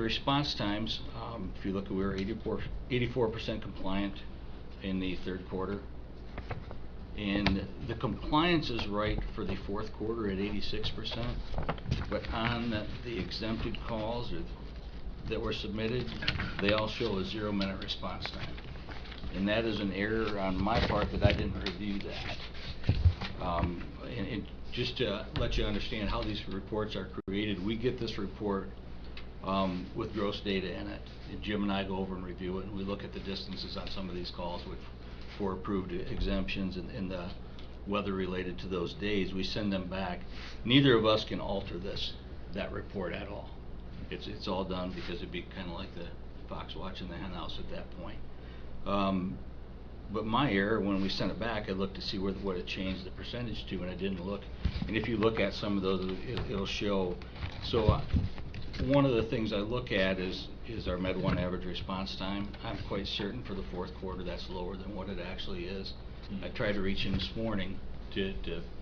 response times, if you look, we were 84% compliant in the third quarter. And the compliance is right for the fourth quarter at 86%, but on the exempted calls that were submitted, they all show a 0-minute response time. And that is an error on my part that I didn't review that. And just to let you understand how these reports are created, we get this report with gross data in it. And Jim and I go over and review it, and we look at the distances on some of these calls for approved exemptions and the weather related to those days. We send them back. Neither of us can alter that report at all. It's all done because it'd be kind of like the fox watching the hen house at that point. But my error, when we sent it back, I looked to see what it changed the percentage to, and I didn't look. And if you look at some of those, it'll show. So one of the things I look at is our Med 1 average response time. I'm quite certain for the fourth quarter that's lower than what it actually is. I tried to reach in this morning to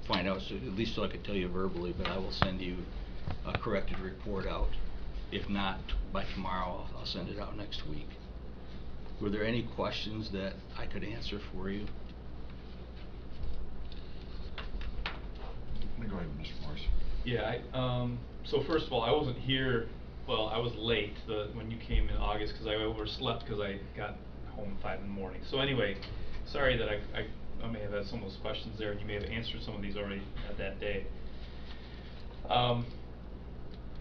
find out, so at least so I could tell you verbally, but I will send you a corrected report out. If not by tomorrow, I'll send it out next week. Were there any questions that I could answer for you? Go ahead, Mr. Morris. Yeah, so first of all, I wasn't here, well, I was late when you came in August because I overslept because I got home at 5 in the morning. So anyway, sorry that I may have had some of those questions there, and you may have answered some of these already that day.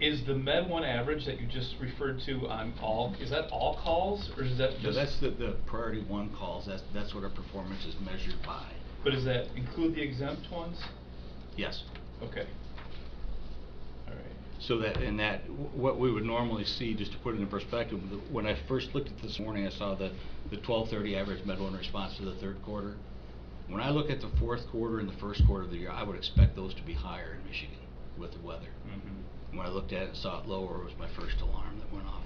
Is the Med 1 average that you just referred to on all, is that all calls, or is that just? No, that's the priority 1 calls. That's what our performance is measured by. But does that include the exempt ones? Yes. Okay. All right. So what we would normally see, just to put it in perspective, when I first looked at this morning, I saw the 1230 average Med 1 response to the third quarter. When I look at the fourth quarter and the first quarter of the year, I would expect those to be higher in Michigan with the weather. Mm-hmm. When I looked at it and saw it lower, it was my first alarm that went off.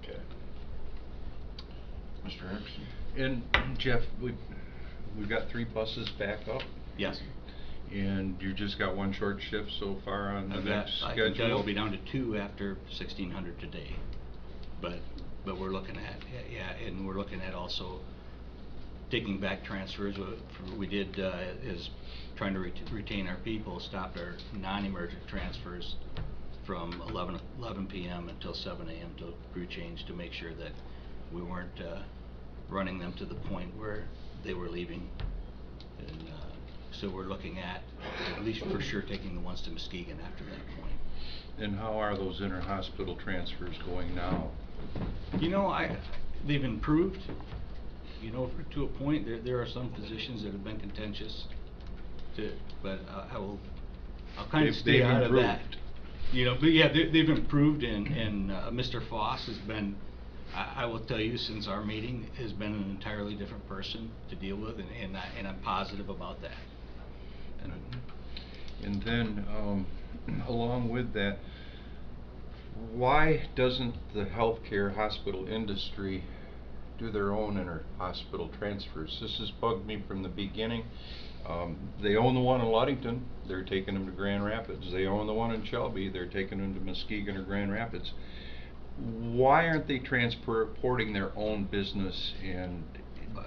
Okay. Mr. Erickson. And Jeff, we've got 3 buses back up. Yes. And you just got 1 short shift so far on the next schedule? I can tell you we'll be down to 2 after 1600 today. But we're looking at, and we're looking at also taking back transfers. We did is trying to retain our people, stopped our non-emergent transfers from 11 p.m. until 7 a.m. to crew change to make sure that we weren't running them to the point where they were leaving. And so we're looking at least for sure taking the ones to Muskegon after that point. And how are those inter-hospital transfers going now? You know, they've improved. You know, to a point, there are some positions that have been contentious, but I'll kind of stay out of that. You know, but yeah, they've improved, and Mr. Foss has been, I will tell you, since our meeting, has been an entirely different person to deal with, and I'm positive about that. And then, along with that, why doesn't the healthcare hospital industry do their own inter-hospital transfers? This has bugged me from the beginning. They own the one in Ludington, they're taking them to Grand Rapids. They own the one in Shelby, they're taking them to Muskegon or Grand Rapids. Why aren't they transporting their own business? And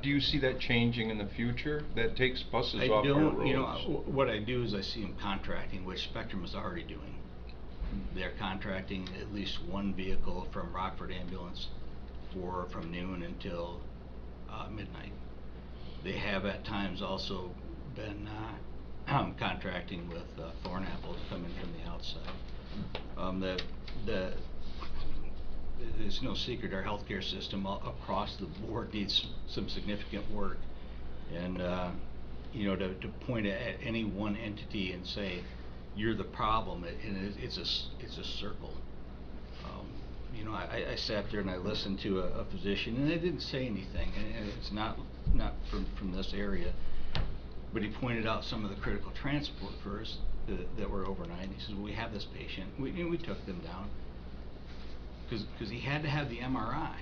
do you see that changing in the future? That takes buses off our roads. You know, what I do is I see them contracting, which Spectrum is already doing. They're contracting at least 1 vehicle from Rockford Ambulance from noon until midnight. They have at times also been contracting with Thornapple to come in from the outside. It's no secret our healthcare system across the board needs some significant work, and you know, to point at any one entity and say you're the problem, it's a circle. You know, I sat there and I listened to a physician, and they didn't say anything, and it's not from this area, but he pointed out some of the critical transporters that were overnight. He says, well, we have this patient. We took them down because he had to have the MRI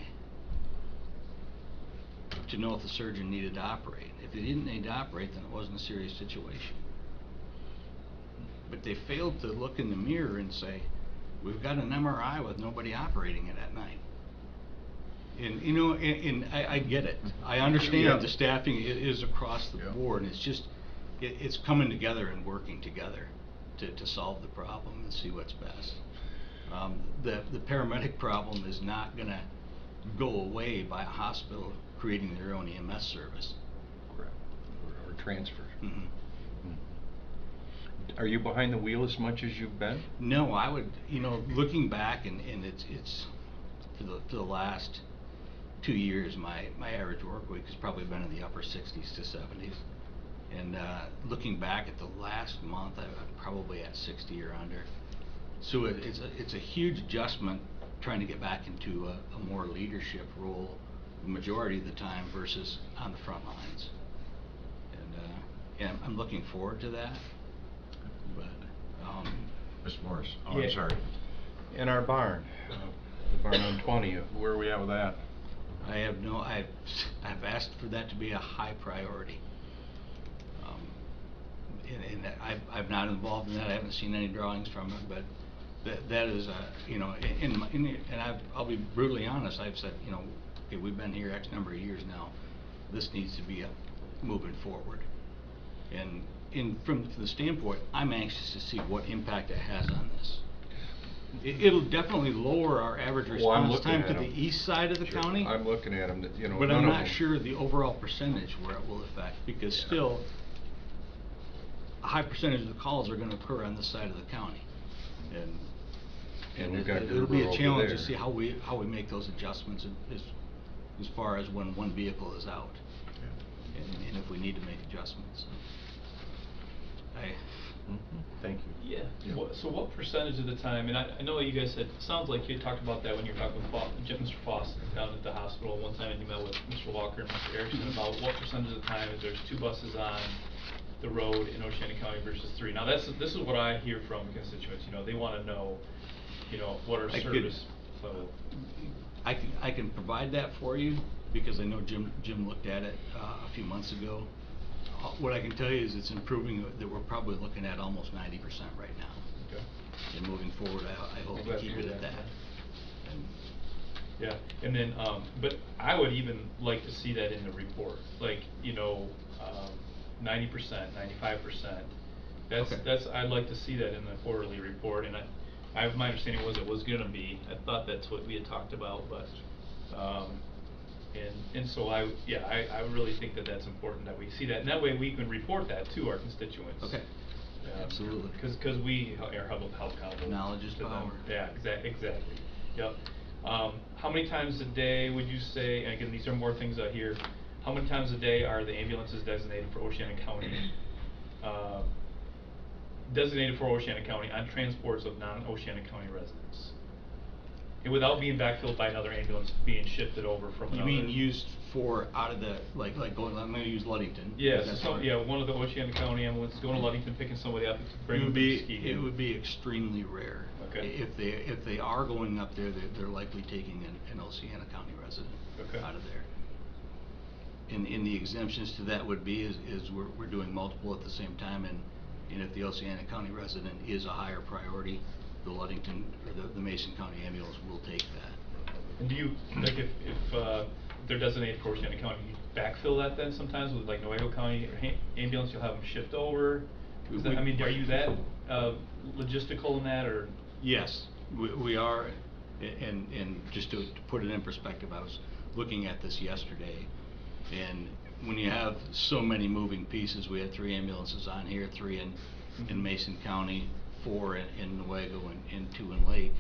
to know if the surgeon needed to operate. If they didn't need to operate, then it wasn't a serious situation. But they failed to look in the mirror and say, we've got an MRI with nobody operating it at night. And, you know, and I get it. I understand Yeah. the staffing is across the Yeah. board, and it's just, it's coming together and working together to solve the problem and see what's best. The paramedic problem is not gonna go away by a hospital creating their own EMS service. Correct. Or transfers. Mhm. Are you behind the wheel as much as you've been? No, I would, you know, looking back, and it's for the last 2 years, my average work week has probably been in the upper 60s to 70s. And looking back at the last month, I'm probably at 60 or under. So it's a huge adjustment trying to get back into a more leadership role the majority of the time versus on the front lines. And yeah, I'm looking forward to that. But Mr. Morris, oh, Yeah. I'm sorry. In our barn, the barn on 20, where are we at with that? I've asked for that to be a high priority. And I've not involved in that. I haven't seen any drawings from it, but that is you know, I'll be brutally honest. I've said, you know, okay, we've been here X number of years now. This needs to be moving forward. And from the standpoint, I'm anxious to see what impact it has on this. It'll definitely lower our average Well, I'm response looking time to at the 'em. east side of the Sure. county. I'm looking at them, you know, But none I'm of not them- sure the overall percentage where it will affect, because Yeah. still, a high percentage of the calls are gonna occur on this side of the county. And we've got it'll be Gerber a over challenge to there. see how we make those adjustments as far as when one vehicle is out. And if we need to make adjustments. Mhm. Thank you. Yeah. Yeah. So what percentage of the time, and I know you guys said, sounds like you talked about that when you were talking with Mr. Foss down at the hospital one time, and you met with Mr. Walker and Mr. Erickson about what percentage of the time is there's 2 buses on the road in Oceana County versus 3. Now this is what I hear from constituents, you know, they wanna know, you know, what our I could- service level. I can provide that for you, because I know Jim looked at it a few months ago. What I can tell you is it's improving, that we're probably looking at almost 90% right now. Okay. And moving forward, I hope I'm to glad to keep hear it at that. that. And Yeah, and then, but I would even like to see that in the report, like, you know, 90%, 95%. Okay. I'd like to see that in the quarterly report, and my understanding was it was gonna be, I thought that's what we had talked about, but, and so I really think that that's important that we see that, and that way we can report that to our constituents. Okay. Absolutely. Cause we are held accountable. Knowledge is to them. power. Yeah, exactly, yep. How many times a day would you say, and again, these are more things out here, how many times a day are the ambulances designated for Oceana County, on transports of non-Oceana County residents? And without being backfilled by another ambulance being shifted over from You another. mean used for out of the, like going, I'm gonna use Ludington. Yes, That's so, right. yeah, one of the Oceana County ambulances going to Ludington, picking somebody up, to It bring them would to be, Muskegon. it would be extremely rare. Okay. If they are going up there, they're likely taking an Oceana County resident Okay. out of there. And the exemptions to that would be is we're doing multiple at the same time, and if the Oceana County resident is a higher priority, the Ludington, or the Mason County ambulance will take that. And do you, like, if they're designated for Oceana County, you backfill that then sometimes with like Nuevo County or ambulance, you'll have them shift over? Is that, I mean, are you that logistical in that, or? Yes, we are, and just to put it in perspective, I was looking at this yesterday, and when you have so many moving pieces, we had 3 ambulances on here, 3 in Mason County, 4 in Nuevo, and 2 in Lake.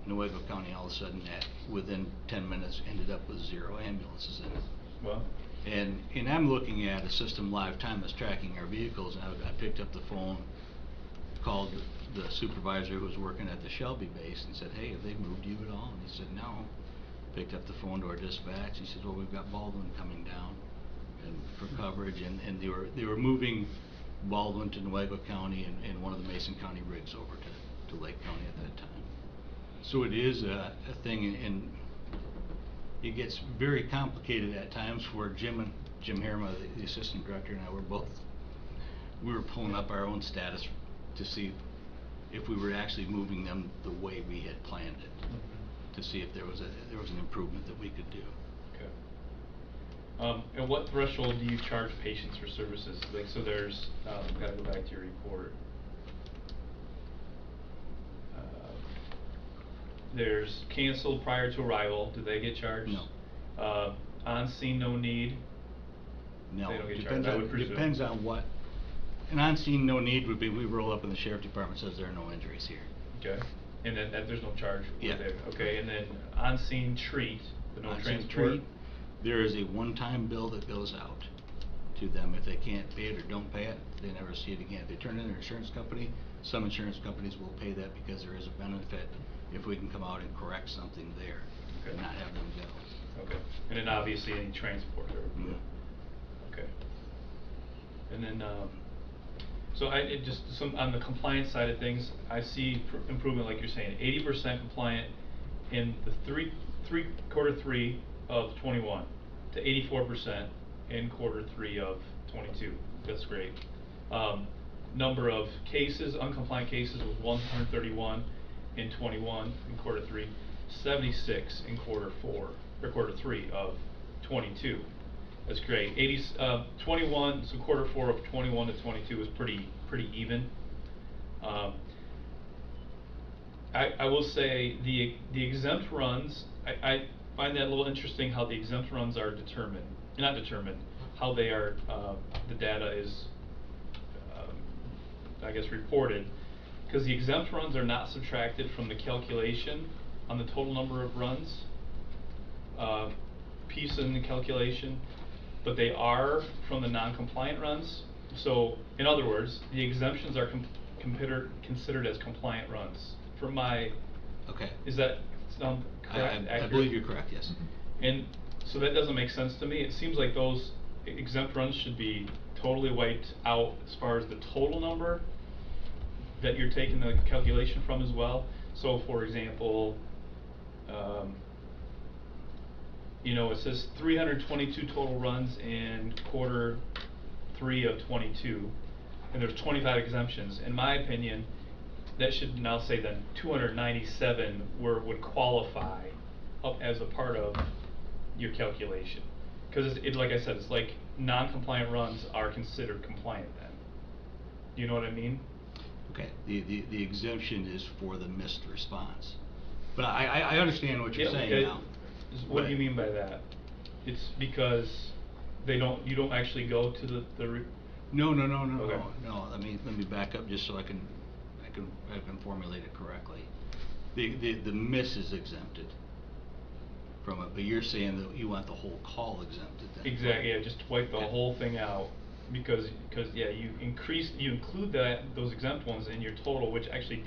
Nuevo County all of a sudden within 10 minutes ended up with 0 ambulances in it. Well. And I'm looking at a system live time that's tracking our vehicles, and I picked up the phone, called the supervisor who was working at the Shelby base and said, hey, have they moved you at all? And he said, no. Picked up the phone to our dispatch. He said, well, we've got Baldwin coming down and for coverage, and they were moving Baldwin to Nuevo County and one of the Mason County rigs over to Lake County at that time. So it is a thing, and it gets very complicated at times where Jim Herma, the assistant director, and I we were pulling up our own status to see if we were actually moving them the way we had planned it, to see if there was an improvement that we could do. Okay. And what threshold do you charge patients for services? Like, so there's, gotta go back to your report. There's canceled prior to arrival, do they get charged? No. On scene, no need? No, They don't get depends charged, I on, would presume. depends on what, an on-scene no need would be, we roll up and the sheriff department says there are no injuries here. Okay, and then there's no charge with Yeah. it. Okay, and then on-scene treat, but no On-scene transport? treat, there is a one-time bill that goes out to them. If they can't pay it or don't pay it, they never see it again. If they turn in their insurance company, some insurance companies will pay that because there is a benefit if we can come out and correct something there, Okay. and not have them go. Okay, and then obviously any transport or, Mhm. okay. And then, so it just, on the compliance side of things, I see improvement, like you're saying, 80% compliant in the quarter three of 21 to 84% in quarter three of 22. That's great. Number of cases, uncompliant cases, was 131 in 21 in quarter three, 76 in quarter three of 22. That's great. 21, so quarter four of 21 to 22 is pretty even. I will say the exempt runs, I find that a little interesting how the exempt runs are how they are, the data is, I guess, reported, because the exempt runs are not subtracted from the calculation on the total number of runs piece in the calculation, but they are from the non-compliant runs. So, in other words, the exemptions are considered as compliant runs. From my, Okay. is that sound correct? I believe you're correct, yes. And so that doesn't make sense to me. It seems like those exempt runs should be totally wiped out as far as the total number that you're taking the calculation from as well. So, for example, you know, it says 322 total runs in quarter three of 22, and there's 25 exemptions. In my opinion, that should now say then 297 would qualify up as a part of your calculation, because it, like I said, it's like non-compliant runs are considered compliant then. Do you know what I mean? Okay, the exemption is for the missed response. But I understand what you're saying now. What do you mean by that? It's because you don't actually go to the No, Okay. no. Let me back up just so I can formulate it correctly. The miss is exempted from it, but you're saying that you want the whole call exempted then. Exactly, yeah, just wipe the Okay. whole thing out, because yeah, you include those exempt ones in your total, which actually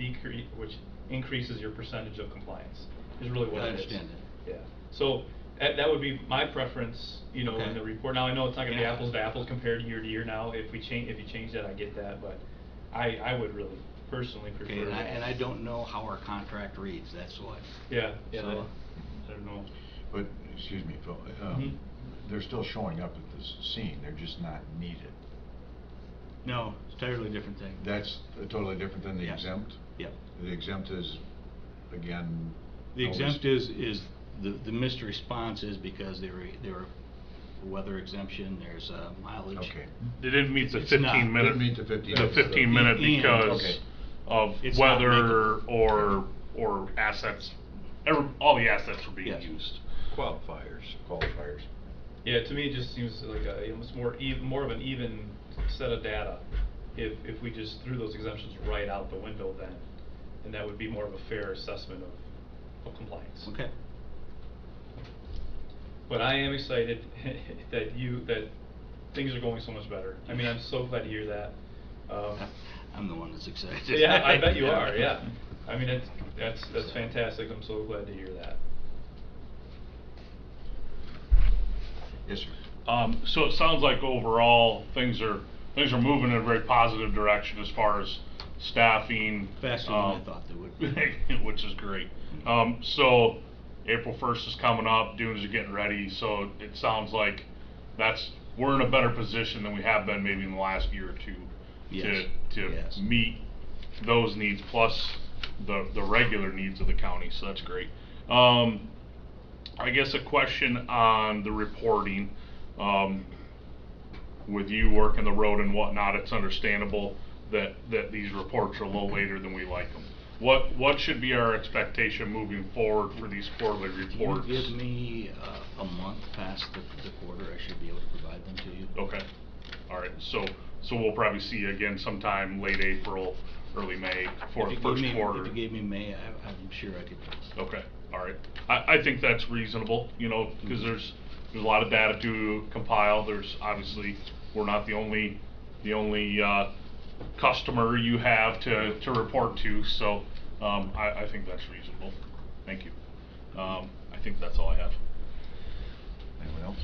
increases your percentage of compliance, is really what I it is. understand that. Yeah, so that would be my preference, you know, Okay. in the report. Now, I know it's not gonna be Yeah. apples to apples compared year to year now, if you change that, I get that, but I would really personally prefer Okay, that. and I don't know how our contract reads, that's what. Yeah, So- I don't know. But, excuse me, Phil, Mhm. they're still showing up at this scene, they're just not needed. No, it's a totally different thing. That's totally different than the Yeah. exempt? Yep. The exempt is, again... The always- exempt is the missed response is because they were weather exemption, there's mileage. Okay. They didn't meet the It's not. 15 minute. Didn't meet the 15 The minutes. 15 minute And- because Okay. of It's not weather making- or assets. All the assets were being Yes. used. Qualifiers. Yeah, to me, it just seems like almost more of an even set of data. If we just threw those exemptions right out the window, then that would be more of a fair assessment of compliance. Okay. But I am excited that things are going so much better. I mean, I'm so glad to hear that. I'm the one that's excited. Yeah, I bet you are. Yeah, I mean that's fantastic. I'm so glad to hear that. Yes, sir. So it sounds like overall things are moving in a very positive direction as far as staffing. Faster than I thought they would be. Which is great. So April 1st is coming up, dunes are getting ready, so it sounds like we're in a better position than we have been maybe in the last year or two Yes. to Yes. meet those needs plus the regular needs of the county, so that's great. I guess a question on the reporting, with you working the road and whatnot, it's understandable that these reports are a little later than we like them. What should be our expectation moving forward for these quarterly reports? If you give me a month past the quarter, I should be able to provide them to you. Okay, all right, so we'll probably see you again sometime late April, early May for the first quarter. If you gave me May, I'm sure I could. Okay, all right. I think that's reasonable, you know, because there's a lot of data to compile. There's obviously, we're not the only customer you have to report to, so I think that's reasonable. Thank you. I think that's all I have. Anyone else?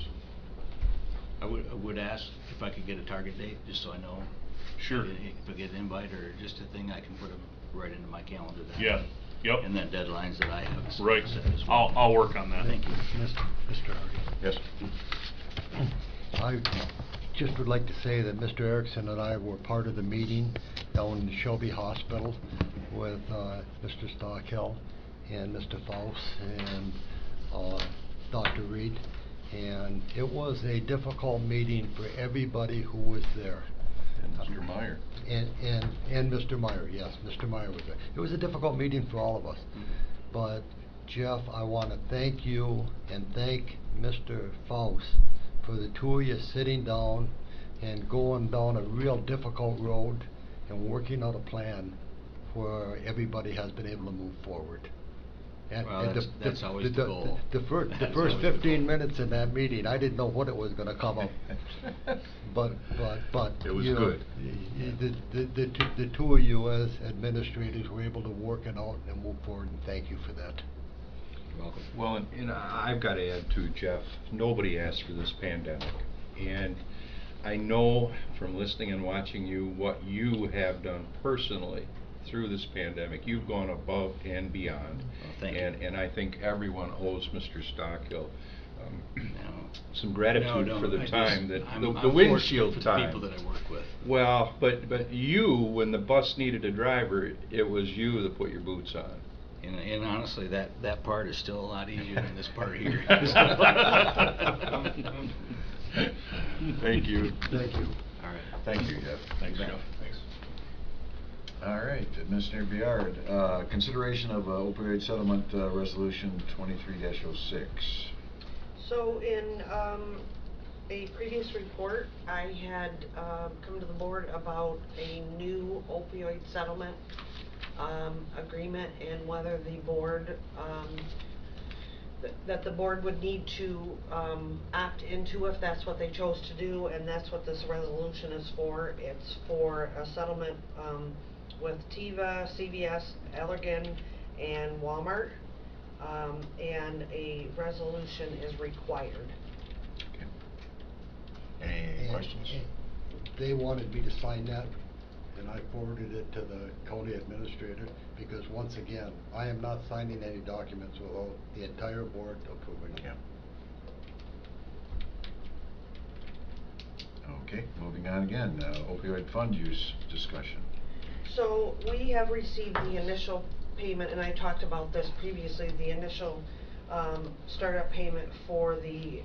I would ask if I could get a target date, just so I know. Sure. If I get an invite or just a thing, I can put them right into my calendar then. Yeah, yep. And then deadlines that I have Right. set as well. I'll work on that. Thank you. Mr. Hardy. Yes. I just would like to say that Mr. Erickson and I were part of the meeting down in Shelby Hospital with Mr. Stockhill and Mr. Faust and Dr. Reed, and it was a difficult meeting for everybody who was there. And Mr. Meyer. And Mr. Meyer, yes, Mr. Meyer was there. It was a difficult meeting for all of us. But Jeff, I want to thank you and thank Mr. Faust for the two of you sitting down and going down a real difficult road and working out a plan where everybody has been able to move forward. Well, that's always the goal. The first 15 minutes in that meeting, I didn't know what it was going to come up. But It was you know, good. The two of you as administrators were able to work it out and move forward, and thank you for that. You're welcome. Well, and I've got to add too, Jeff, nobody asked for this pandemic. And I know from listening and watching you what you have done personally through this pandemic. You've gone above and beyond. Well, thank you. And I think everyone owes Mr. Stockhill No. some gratitude No, for the I just- time that I'm the fortunate windshield for the time. people that I work with. Well, but you, when the bus needed a driver, it was you that put your boots on. And honestly, that part is still a lot easier than this part here. Thank you. Thank you. All right. Thank you, Jeff. Thanks, Jeff. Thanks. All right, Administrator Biard, consideration of opioid settlement resolution 23-06. So in a previous report, I had come to the board about a new opioid settlement agreement and whether the board, that the board would need to opt into if that's what they chose to do, and that's what this resolution is for. It's for a settlement with Teva, CVS, Allergan, and Walmart, and a resolution is required. Okay. Any questions? They wanted me to sign that, and I forwarded it to the county administrator, because once again, I am not signing any documents without the entire board approving them. Yeah. Okay, moving on again, opioid fund use discussion. So we have received the initial payment, and I talked about this previously, the initial startup payment for the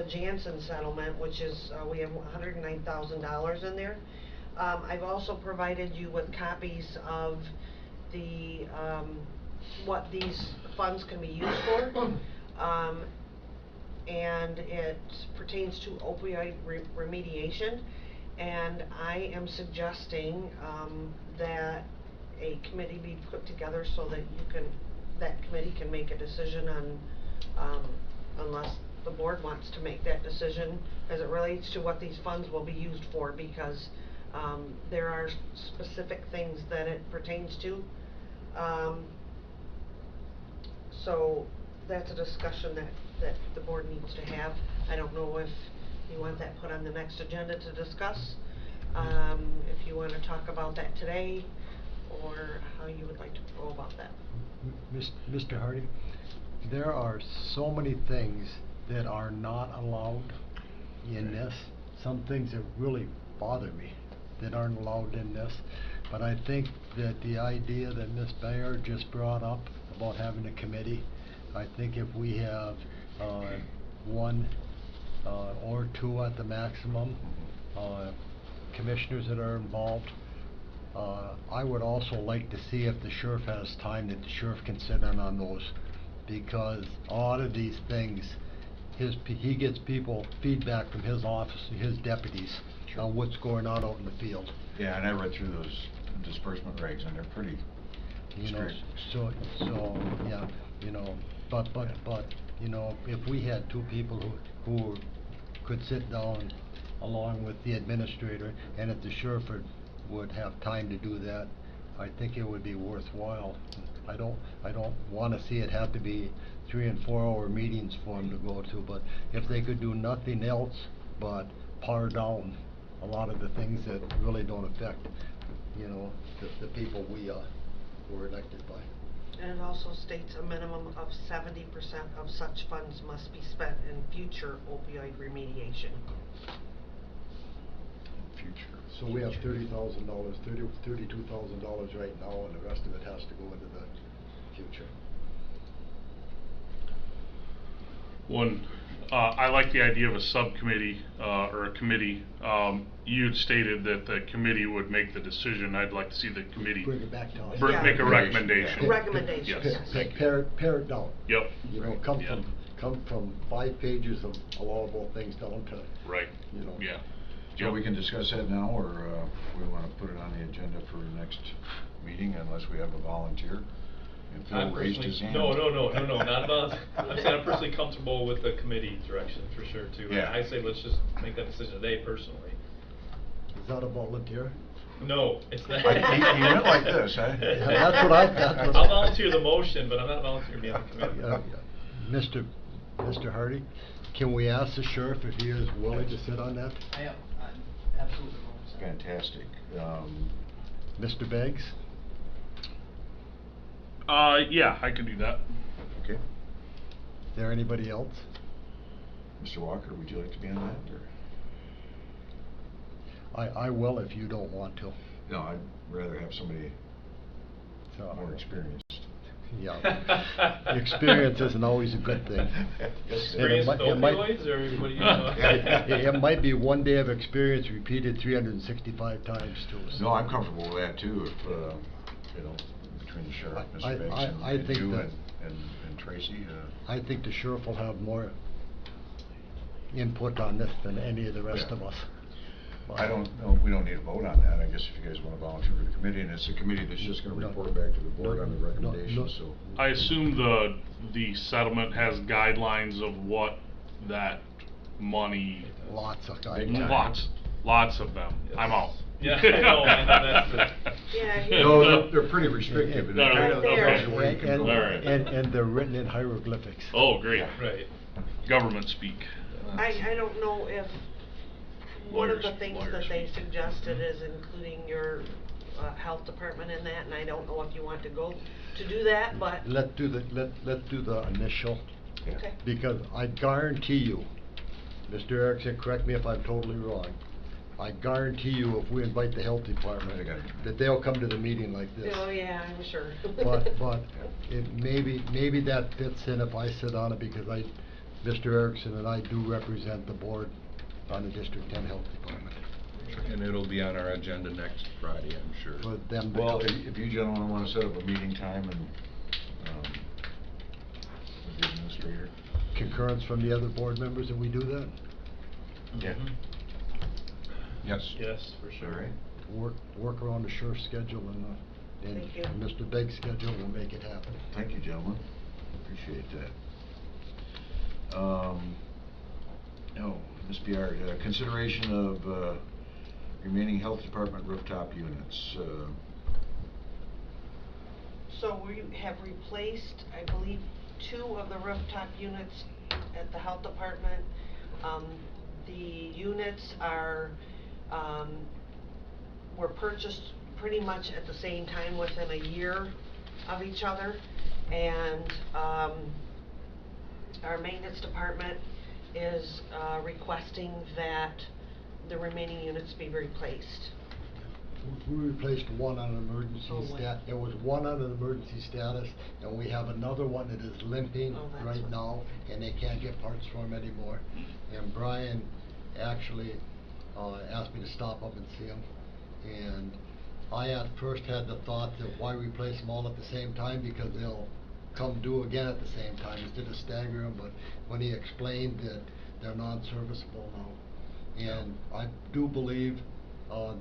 Janssen settlement, which is, we have $109,000 in there. I've also provided you with copies of the, what these funds can be used for. And it pertains to opioid remediation. And I am suggesting that a committee be put together so that that committee can make a decision on, unless the board wants to make that decision as it relates to what these funds will be used for, because there are specific things that it pertains to. So that's a discussion that the board needs to have. I don't know if you want that put on the next agenda to discuss, if you want to talk about that today, or how you would like to go about that. Mr. Hardy, there are so many things that are not allowed in this. Some things that really bother me that aren't allowed in this. But I think that the idea that Ms. Bayer just brought up about having a committee, I think if we have one or two at the maximum commissioners that are involved, I would also like to see if the sheriff has time, that the sheriff can sit in on those, because a lot of these things, he gets feedback from his office, his deputies, on what's going on out in the field. Yeah, and I read through those disbursement regs, and they're pretty You know, strict. so, yeah, you know, but, you know, if we had two people who could sit down along with the administrator, and if the sheriff would have time to do that, I think it would be worthwhile. I don't wanna see it have to be 3 and 4 hour meetings for them to go to, but if they could do nothing else but par down a lot of the things that really don't affect, you know, the people we were elected by. And it also states a minimum of 70% of such funds must be spent in future opioid remediation. Future. So we have $30,000, $32,000 right now, and the rest of it has to go into the future. I like the idea of a subcommittee, or a committee. You had stated that the committee would make the decision. I'd like to see the committee Bring it back to us. Yeah. make a recommendation. Recommendations, Yes. yes. Pare it down. Yep. You know, Yeah. come from 5 pages of allowable things down to, Right. you know. Yeah. So we can discuss that now, or we wanna put it on the agenda for the next meeting, unless we have a volunteer? And Phil I'm raised personally- his hand. No, not about, I'm saying I'm personally comfortable with the committee direction for sure too. Yeah. I say let's just make that decision today personally. Is that a volunteer? No, it's not. He went like this, huh? Yeah, that's what I- I'll volunteer the motion, but I'm not volunteering to be on the committee. Mr. Hardy, can we ask the sheriff if he is willing to sit on that? I am, I'm absolutely willing to say. Fantastic. Mr. Beggs? Yeah, I could do that. Okay. Is there anybody else? Mr. Walker, would you like to be on that, or? I will if you don't want to. No, I'd rather have somebody So, more experienced. Yeah. Experience isn't always a good thing. Experience with opioids, or what do you? It might be one day of experience repeated 365 times too. so- No, I'm comfortable with that too, if, you know, between the sheriff, I- Mr. Banks, I and think you that- and Tracy. I think the sheriff will have more input on this than any of the rest Yeah. of us. I don't know, we don't need a vote on that, I guess if you guys wanna volunteer for the committee, and it's a committee that's just gonna No. report back to the board No, on the no, recommendations, so. I assume the settlement has guidelines of what that money. Lots of Big guys. time. Lots of them. I'm out. Yeah, I know, that's the. Yeah, he- No, they're pretty restrictive, and No, it no, kind of okay. tells you where you can And, go. Alright. and they're written in hieroglyphics. Oh, great. Right. Government speak. I don't know if, one of the Lawyers- things lawyers that they speak. suggested is including your health department in that, and I don't know if you want to go to do that, but. Let's do the initial, Yeah. Okay. because I guarantee you, Mr. Erickson, correct me if I'm totally wrong, I guarantee you if we invite the health department, They gotta come. that they'll come to the meeting like this. Oh, yeah, I'm sure. But it maybe that fits in if I sit on it, because Mr. Erickson and I do represent the board on the District 10 Health Department. And it'll be on our agenda next Friday, I'm sure. For them to Well, come. if you gentlemen wanna set up a meeting time and, with the administrator. Concurrence from the other board members that we do that? Yeah. Yes. Yes, for sure. All right. Work around the sheriff's schedule and Thank you. Mr. Begg's schedule will make it happen. Thank you, gentlemen. Appreciate that. Ms. Biard, consideration of, remaining health department rooftop units, So we have replaced, I believe, 2 of the rooftop units at the health department. The units were purchased pretty much at the same time, within a year of each other, and our maintenance department is requesting that the remaining units be replaced. we replaced one on an emergency Oh, what? There was one on an emergency status, and we have another one that is limping Oh, that's right what- now, and they can't get parts for him anymore. And Brian actually, asked me to stop up and see him, and I at first had the thought that why replace them all at the same time, because they'll come due again at the same time instead of stagger them, but when he explained that they're non-serviceable now. And I do believe,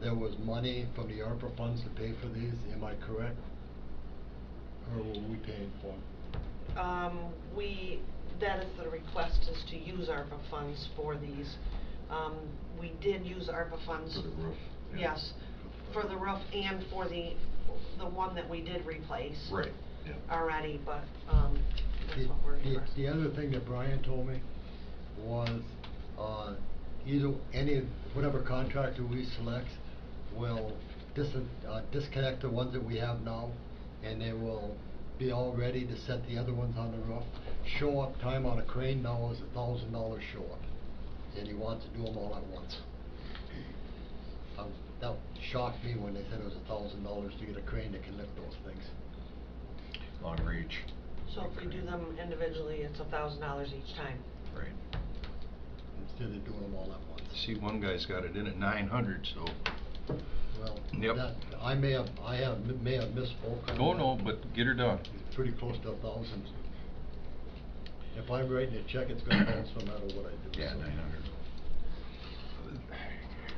there was money from the ARPA funds to pay for these, am I correct? Or were we paying for them? That is the request, is to use ARPA funds for these. We did use ARPA funds. For the roof, yeah. Yes, for the roof and for the one that we did replace. Right, yeah. Already, but, that's what we're requesting. The other thing that Brian told me was, whatever contractor we select will disconnect the ones that we have now, and they will be all ready to set the other ones on the roof. Show up time on a crane now is $1,000 show up, and he wants to do them all at once. That shocked me when they said it was $1,000 to get a crane that can lift those things. Long reach. So if we do them individually, it's $1,000 each time. Right. Instead of doing them all at once. See, one guy's got it in at 900, so. Well, Yep. I may have misspoke on Oh, that. no, but get her done. It's pretty close to 1,000. If I'm writing a check, it's gonna bounce no matter what I do. Yeah, so. 900.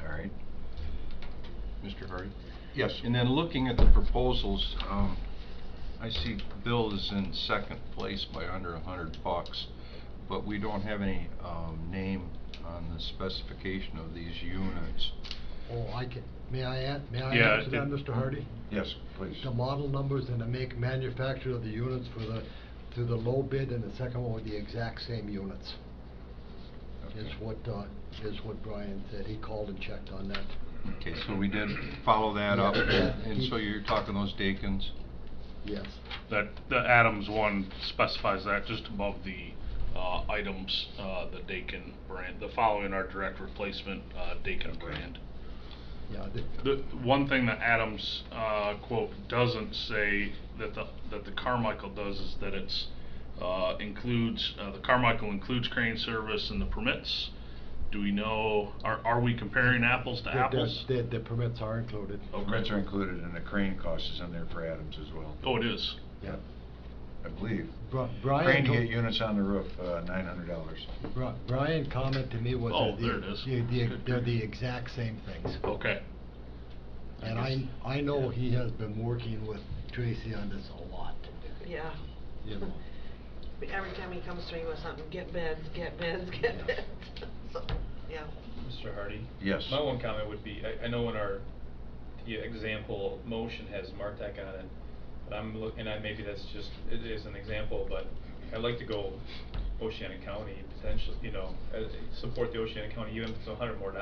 All right. Mr. Hardy? Yes. And then looking at the proposals, I see Bill is in second place by under $100, but we don't have any, name on the specification of these units. Oh, may I Yeah, answer that, it- Mr. Hardy? Yes, please. The model numbers and the make manufacture of the units through the low bid, and the second one with the exact same units. Is what Brian said. He called and checked on that. Okay, so we did follow that up, Yeah. and so you're talking those Dakins? Yes. That, the Adams one specifies that just above the, items, the Dakin brand, the following our direct replacement, Dakin brand. Yeah. The one thing that Adams, quote, doesn't say that the Carmichael does is that it's, includes, the Carmichael includes crane service and the permits. Do we know, are we comparing apples to apples? The permits are included. Okay. Permits are included, and the crane cost is in there for Adams as well. Oh, it is? Yeah. I believe. Brian Crane to told- get units on the roof, $900. Brian commented to me was Oh, that there it is. they're the exact same things. Okay. And I know he has been working with Tracy on this a lot, Yeah. you know. Every time he comes to me with something, get bids, get bids, get Yeah. bids. So, yeah. Mr. Hardy? Yes. My one comment would be, I know in the example motion has MarTech on it, but I'm looking at, maybe that's just, it is an example, but I'd like to go Oceana County potentially, support the Oceana County, even if it's $100 more.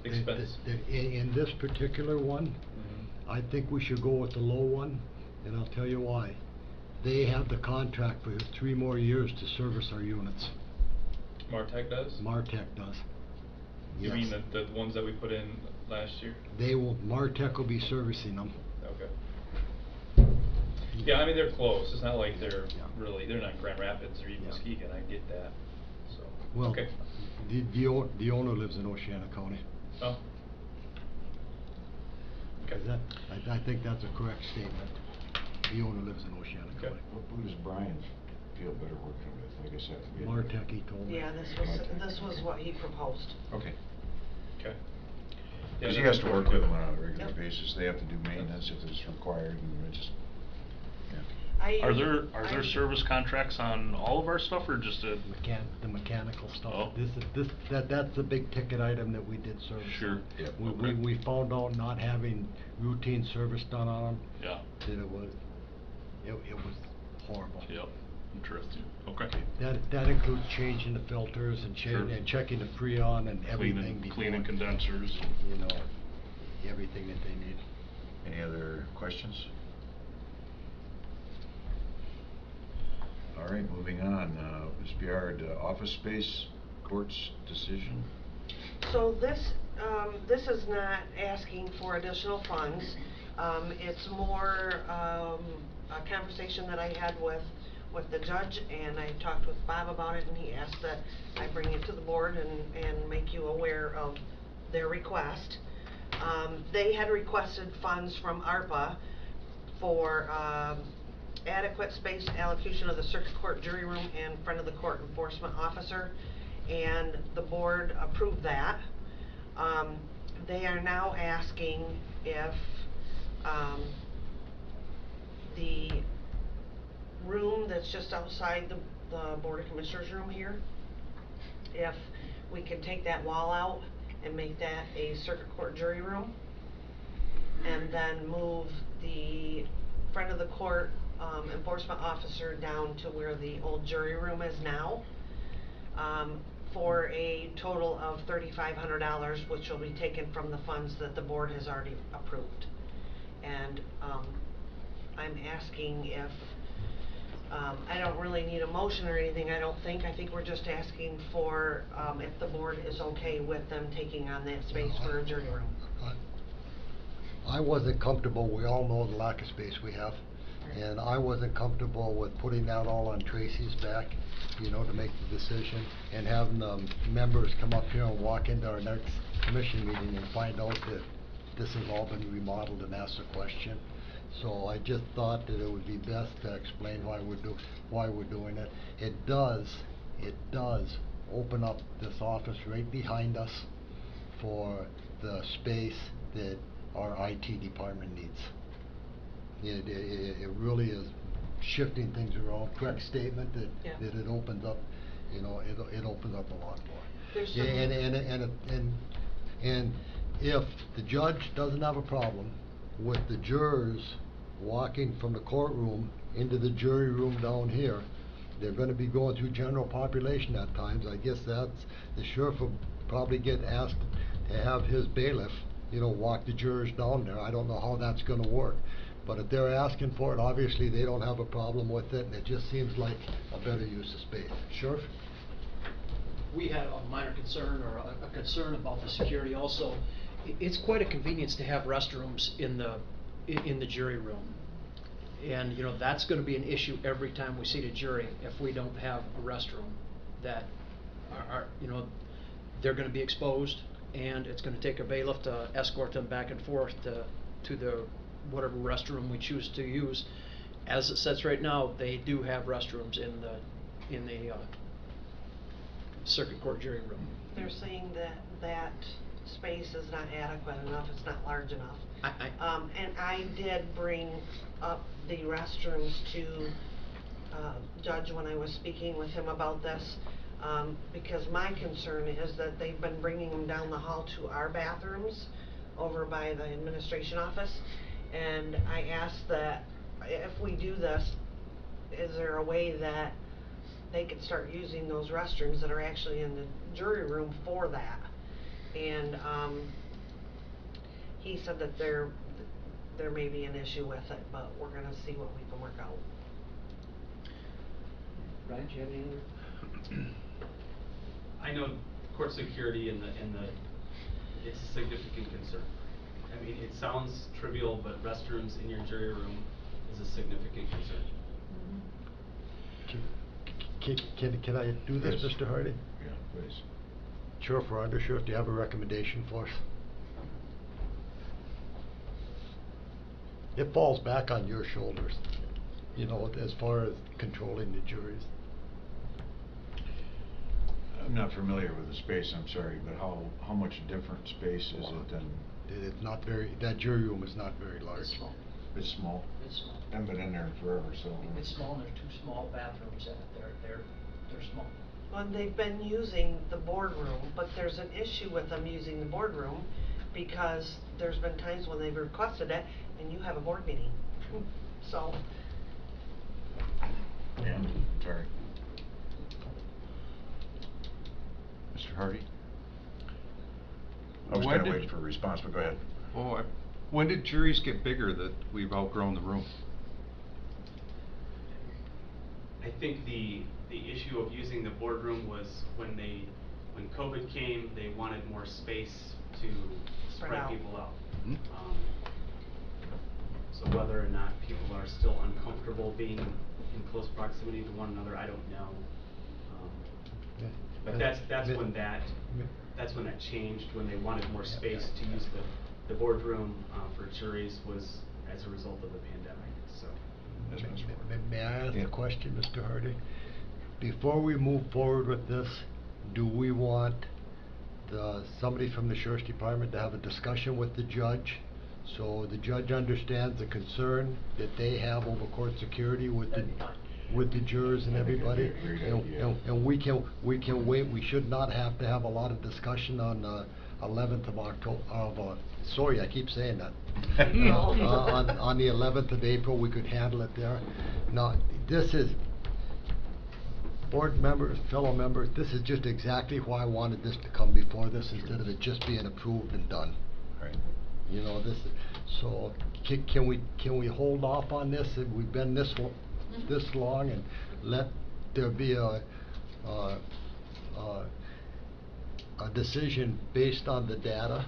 Expense. In this particular one, Mhm. I think we should go with the low one, and I'll tell you why. They have the contract for 3 more years to service our units. MarTech does? MarTech does. You mean Yes. the ones that we put in last year? MarTech will be servicing them. Okay. Yeah, I mean, they're close, it's not like they're Yeah. really, they're not in Grand Rapids or even Yeah. Muskegon, I get that, so, Well, okay. the owner lives in Oceana County. Oh. Okay. Is that, I think that's a correct statement. The owner lives in Oceana Okay. County. Who does Brian feel better working with? I guess that would be. MarTech, he told me. Yeah, this was what he proposed. Okay. Okay. Yeah, Because he that's has to work with them on a regular Yep. basis. They have to do maintenance if it's required, and it just, yeah. Are there service contracts on all of our stuff, or just a? The mechanical stuff. Oh. That's the big ticket item that we did service. Sure. Yep, We okay. found out not having routine service done on them, Yeah, that it was horrible. yep, interesting, okay. That includes changing the filters and Sure. and checking the Freon and everything Cleaning before. condensers. You know, everything that they need. Any other questions? All right, moving on. Ms. Biard, office space, court's decision? So this This is not asking for additional funds. It's more, a conversation that I had with the judge, and I talked with Bob about it, and he asked that I bring it to the board and make you aware of their request. They had requested funds from ARPA for, adequate space allocation of the circuit court jury room and front of the court enforcement officer, and the board approved that. They are now asking if, the room that's just outside the Board of Commissioners room here, if we can take that wall out and make that a circuit court jury room, and then move the front of the court enforcement officer down to where the old jury room is now, for a total of $3,500, which will be taken from the funds that the board has already approved. And I'm asking if, I don't really need a motion or anything, I don't think. I think we're just asking for, if the board is okay with them taking on that space for a jury room. I wasn't comfortable, we all know the lack of space we have, and I wasn't comfortable with putting that all on Tracy's back, you know, to make the decision, and having the members come up here and walk into our next commission meeting and find out that this has all been remodeled and ask a question. So I just thought that it would be best to explain why we're doing it. It does open up this office right behind us for the space that our IT department needs. It really is shifting things around. Correct statement that Yeah. that it opens up, you know, it opens up a lot more. There's some- And if the judge doesn't have a problem with the jurors walking from the courtroom into the jury room down here, they're gonna be going through general population at times. I guess that's, the sheriff will probably get asked to have his bailiff, you know, walk the jurors down there. I don't know how that's gonna work. But if they're asking for it, obviously they don't have a problem with it, and it just seems like a better use of space. Sheriff? We had a minor concern, or a concern about the security also. It's quite a convenience to have restrooms in the jury room. And, you know, that's gonna be an issue every time we seat a jury if we don't have a restroom. That are, you know, they're gonna be exposed, and it's gonna take a bailiff to escort them back and forth to the whatever restroom we choose to use. As it sits right now, they do have restrooms in the circuit court jury room. They're saying that space is not adequate enough, it's not large enough. And I did bring up the restrooms to Judge when I was speaking with him about this, because my concern is that they've been bringing them down the hall to our bathrooms over by the administration office, and I asked that if we do this, is there a way that they could start using those restrooms that are actually in the jury room for that? And he said that there may be an issue with it, but we're gonna see what we can work out. Ryan, do you have any other? I know court security and the it's a significant concern. I mean, it sounds trivial, but restrooms in your jury room is a significant concern. Can I do this, Yes. Mr. Hardy? Yeah, please. Sheriff or Undersheriff, do you have a recommendation for us? It falls back on your shoulders, you know, as far as controlling the juries. I'm not familiar with the space, I'm sorry, but how much different space is it than? It's not very, that jury room is not very large. It's small. It's small? It's small. Haven't been in there forever, so. It's small, and there's two small bathrooms in it. They're small. Well, they've been using the boardroom, but there's an issue with them using the boardroom because there's been times when they've requested it and you have a board meeting. So. Yeah, sorry. Mr. Hardy? I was When kinda did- waiting for a response, but go ahead. When did juries get bigger that we've outgrown the room? I think the issue of using the boardroom was when they when COVID came, they wanted more space to Spread spread out. people out. Mhm. So whether or not people are still uncomfortable being in close proximity to one another, I don't know. But that's when that changed, when they wanted more space to use the boardroom for juries, was as a result of the pandemic, so. Yes, Mr. Moore. May I ask Yeah. a question, Mr. Hardy? Before we move forward with this, do we want somebody from the Sheriff's Department to have a discussion with the judge, so the judge understands the concern that they have over court security with the jurors and I think that'd everybody? be a great idea. And we can wait, we should not have to have a lot of discussion on 11th of October, sorry, I keep saying that. On the 11th of April, we could handle it there. Now, this is, board members, fellow members, this is just exactly why I wanted this to come before this, instead of it just being approved and done. Right. You know, so can we hold off on this? We've been this long, and let there be a decision based on the data,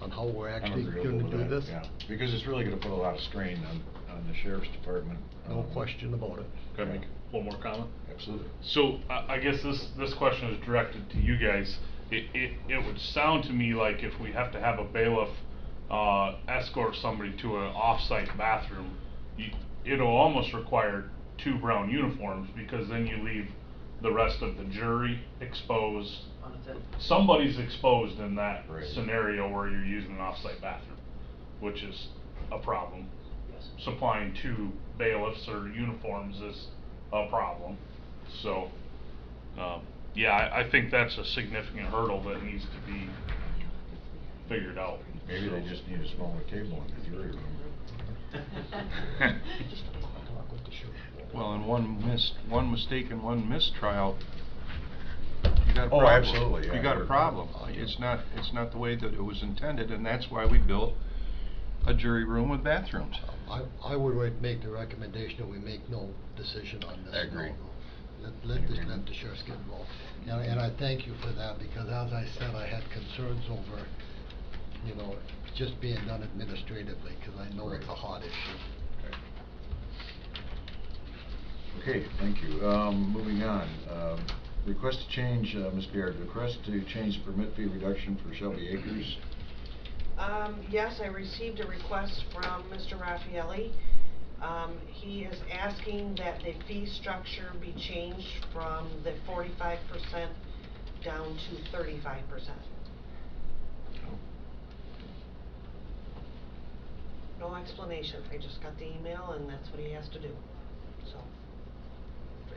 on how we're actually I'm agreeable gonna with do that, this? yeah, because it's really gonna put a lot of strain on the Sheriff's Department. No question about it. Can I make one more comment? Absolutely. So I guess this question is directed to you guys. It would sound to me like if we have to have a bailiff escort somebody to an off-site bathroom, it'll almost require 2 brown uniforms, because then you leave the rest of the jury exposed. Somebody's exposed in that Right. scenario where you're using an off-site bathroom, which is a problem. Yes. Supplying 2 bailiffs or uniforms is a problem. So, yeah, I think that's a significant hurdle that needs to be figured out. Maybe they just need a smaller table in the jury room. Well, and one mistake and one mistrial, you got a problem. Oh, absolutely, yeah. You got a problem. It's not the way that it was intended, and that's why we built a jury room with bathrooms. I would make the recommendation that we make no decision on this. Agreed. Let the sheriffs get involved. And I thank you for that, because as I said, I had concerns over, you know, just being done administratively, because I know it's a hot issue. Okay, thank you. Moving on, request to change, Ms. Beard, request to change the permit fee reduction for Shelby Acres. Yes, I received a request from Mr. Raffaelli. He is asking that the fee structure be changed from the 45% down to 35%. No explanation, I just got the email and that's what he has to do, so.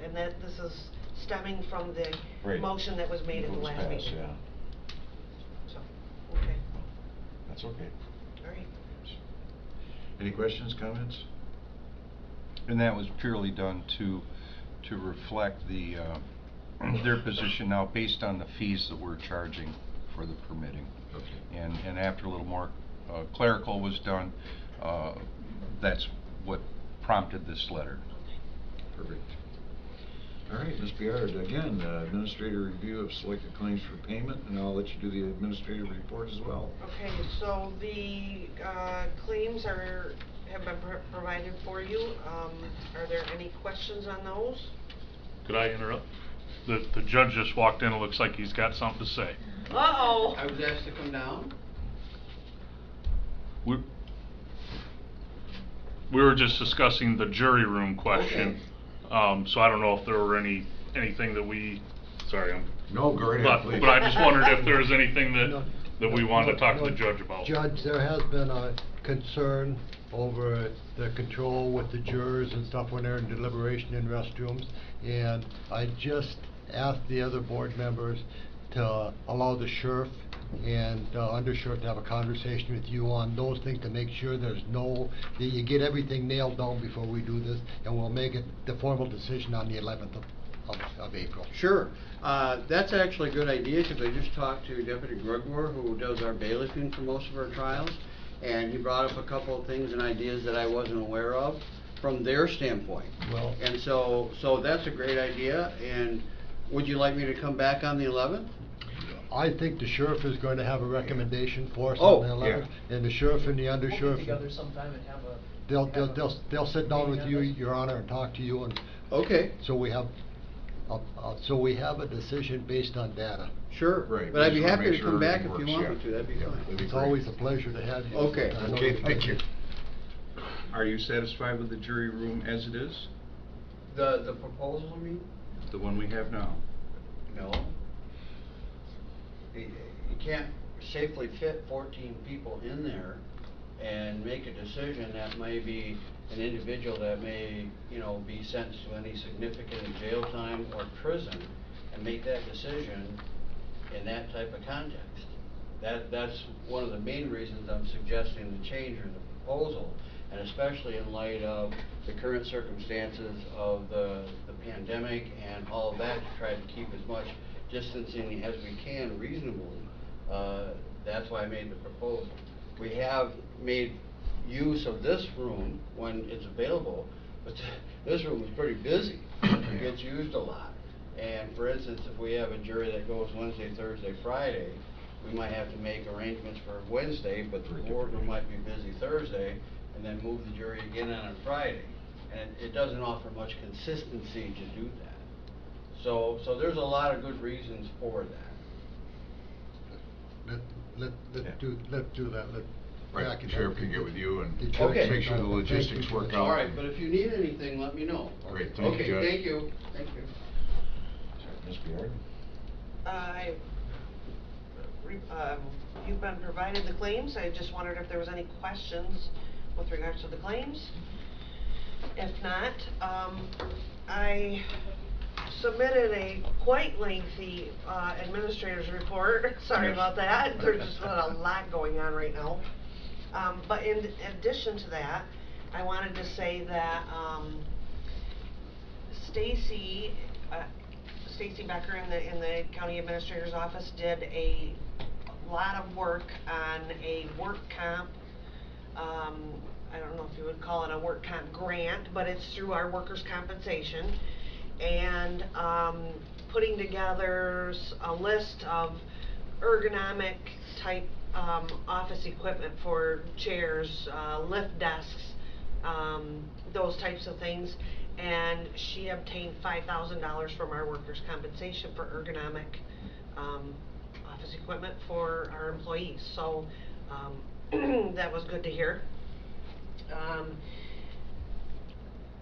And that, this is stemming from the Right. motion that was made at the It was last passed, meeting. yeah. So, okay, That's okay. all right. Any questions, comments? And that was purely done to reflect the their position now based on the fees that we're charging for the permitting. Okay. And after a little more clerical was done, that's what prompted this letter. Perfect. All right, Ms. Biard, again, administrator review of selected claims for payment, and I'll let you do the administrative report as well. Okay, so the claims have been provided for you. Are there any questions on those? Could I interrupt? The judge just walked in, it looks like he's got something to say. Uh-oh. I was asked to come down. We were just discussing the jury room question. So I don't know if there were anything that we, sorry, No, go right ahead, please. but I just wondered if there was anything that we wanted to talk to the judge about. Judge, there has been a concern over the control with the jurors and stuff when they're in deliberation in restrooms, and I just asked the other board members to allow the sheriff and undersheriff to have a conversation with you on those things, to make sure that you get everything nailed down before we do this, and we'll make it the formal decision on the 11th of April. Sure. That's actually a good idea, because I just talked to Deputy Gregoire, who does our bailiffing for most of our trials, and he brought up a couple of things and ideas that I wasn't aware of from their standpoint. Well, And so that's a great idea. And would you like me to come back on the 11th? I think the sheriff is going to have a recommendation for us Oh, on the 11th. yeah. And the sheriff and the We'll undersheriff. get together sometime and have a. They'll sit down with you, meeting on this. Your Honor, and talk to you, and Okay, so we have a decision based on data. sure. Right, But I'd we be just wanna happy make to sure come back everything if you works, want me yeah. to, that'd be Yeah, fine. that'd be It's great. always a pleasure to have you. Okay. I know Okay, that- thank you. Are you satisfied with the jury room as it is? The proposal, I mean? The one we have now? No. You can't safely fit 14 people in there and make a decision that may be an individual that may, you know, be sentenced to any significant jail time or prison, and make that decision in that type of context. That's one of the main reasons I'm suggesting the change or the proposal, and especially in light of the current circumstances of the pandemic and all of that, to try to keep as much distancing as we can reasonably. That's why I made the proposal. We have made use of this room when it's available, but this room is pretty busy. It gets used a lot. And for instance, if we have a jury that goes Wednesday, Thursday, Friday, we might have to make arrangements for Wednesday, but the boardroom might be busy Thursday, and then move the jury again on a Friday. And it doesn't offer much consistency to do that. So there's a lot of good reasons for that. Let's do that. Right, Jack the and sheriff I can get with you and the judge Okay. can make sure the know. Thank you logistics for work that. out. All right, but if you need anything, let me know. Great, thank you, Judge. Okay, thank you. Thank you. Ms. Biard? You've been provided the claims. I just wondered if there was any questions with regards to the claims. If not, I submitted a quite lengthy administrator's report. Sorry about that. There's just a lot going on right now. But in addition to that, I wanted to say that Stacy Becker in the county administrator's office did a lot of work on a work comp. I don't know if you would call it a work comp grant, but it's through our workers' compensation, and putting together a list of ergonomic type office equipment for chairs, lift desks, those types of things. And she obtained $5,000 from our workers' compensation for ergonomic office equipment for our employees. So that was good to hear.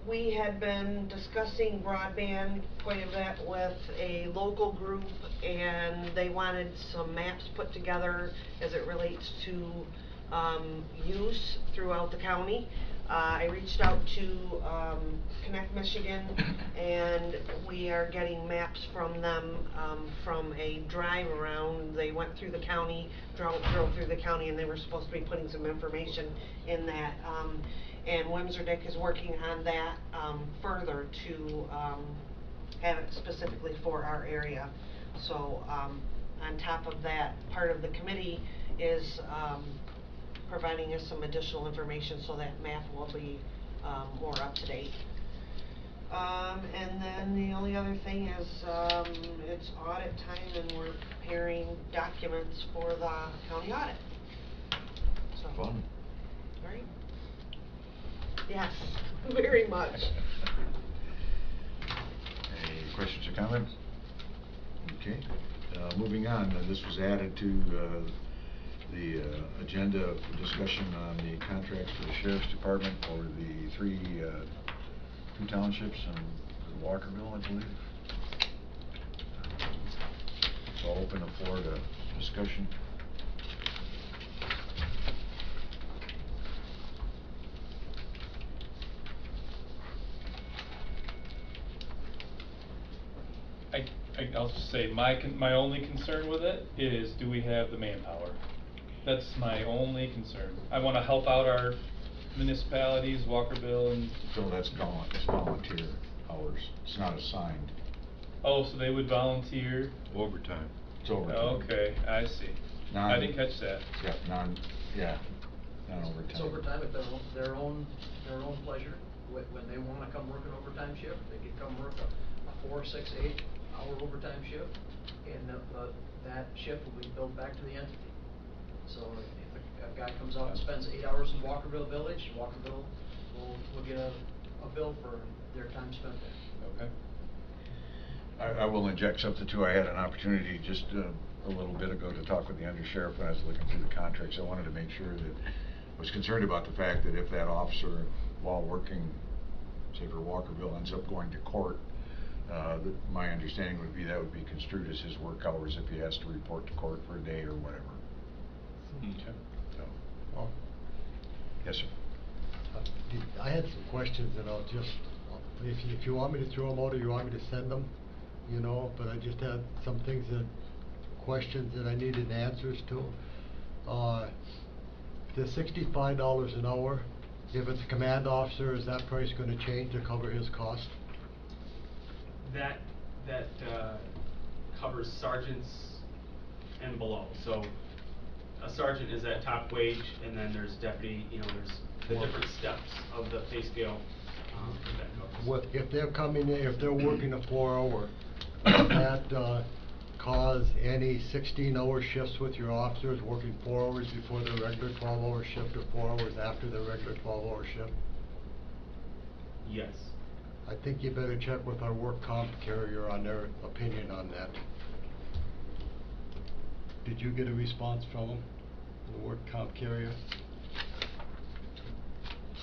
We had been discussing broadband quite a bit with a local group, and they wanted some maps put together as it relates to use throughout the county. I reached out to Connect Michigan, and we are getting maps from them from a drive around. They went through the county, drove through the county, and they were supposed to be putting some information in that. And Wimserdick is working on that further to have it specifically for our area. So on top of that, part of the committee is providing us some additional information so that map will be more up to date. And then the only other thing is it's audit time, and we're preparing documents for the county audit. So, Fun. right? Yes, very much. Any questions or comments? Okay, moving on, this was added to the agenda for discussion on the contracts for the Sheriff's Department for the two townships in Walkerville, I believe. So I'll open the floor to discussion. I'll just say my only concern with it is, do we have the manpower? That's my only concern. I want to help out our municipalities, Walkerville, and. So that's volunteer hours, it's not assigned. Oh, so they would volunteer? Overtime. It's overtime. Okay, I see. I didn't catch that. Yeah, non-overtime. It's overtime at their own pleasure. When they wanna come work an overtime shift, they can come work a 4, 6, 8, hour overtime shift, and that shift will be billed back to the entity. So if a guy comes out and spends 8 hours in Walkerville Village, Walkerville will get a bill for their time spent there. Okay. I will inject something too. I had an opportunity just a little bit ago to talk with the undersheriff when I was looking through the contracts. I wanted to make sure that I was concerned about the fact that if that officer, while working, say for Walkerville, ends up going to court, my understanding would be that would be construed as his work hours if he has to report to court for a day or whatever. Okay. So, Well, yes, sir. I had some questions, and I'll just, if you want me to throw them out or you want me to send them, you know, but I just had some things questions that I needed answers to. The $65 an hour, if it's a command officer, is that price gonna change to cover his cost? That covers sergeants and below. So a sergeant is at top wage, and then there's deputy, you know, there's the different steps of the pay scale that covers. What, if they're coming in, if they're working a 4-hour, does that cause any 16-hour shifts with your officers working 4 hours before their regular 12-hour shift or 4 hours after their regular 12-hour shift? Yes. I think you better check with our work comp carrier on their opinion on that. Did you get a response from them, the work comp carrier?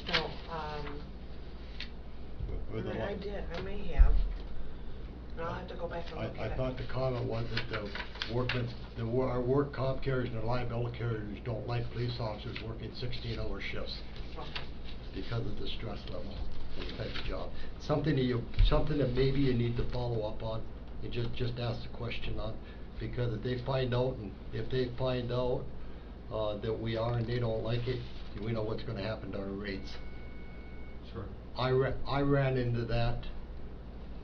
No, With the I what? did, I may have. And I'll have to go back and look at it. I thought the comment was that our work comp carriers and the liability carriers don't like police officers working 16-hour shifts Okay. because of the stress level and the type of job. Something that maybe you need to follow up on. You just ask the question on, because if they find out that we are and they don't like it, we know what's going to happen to our rates. Sure. I ran into that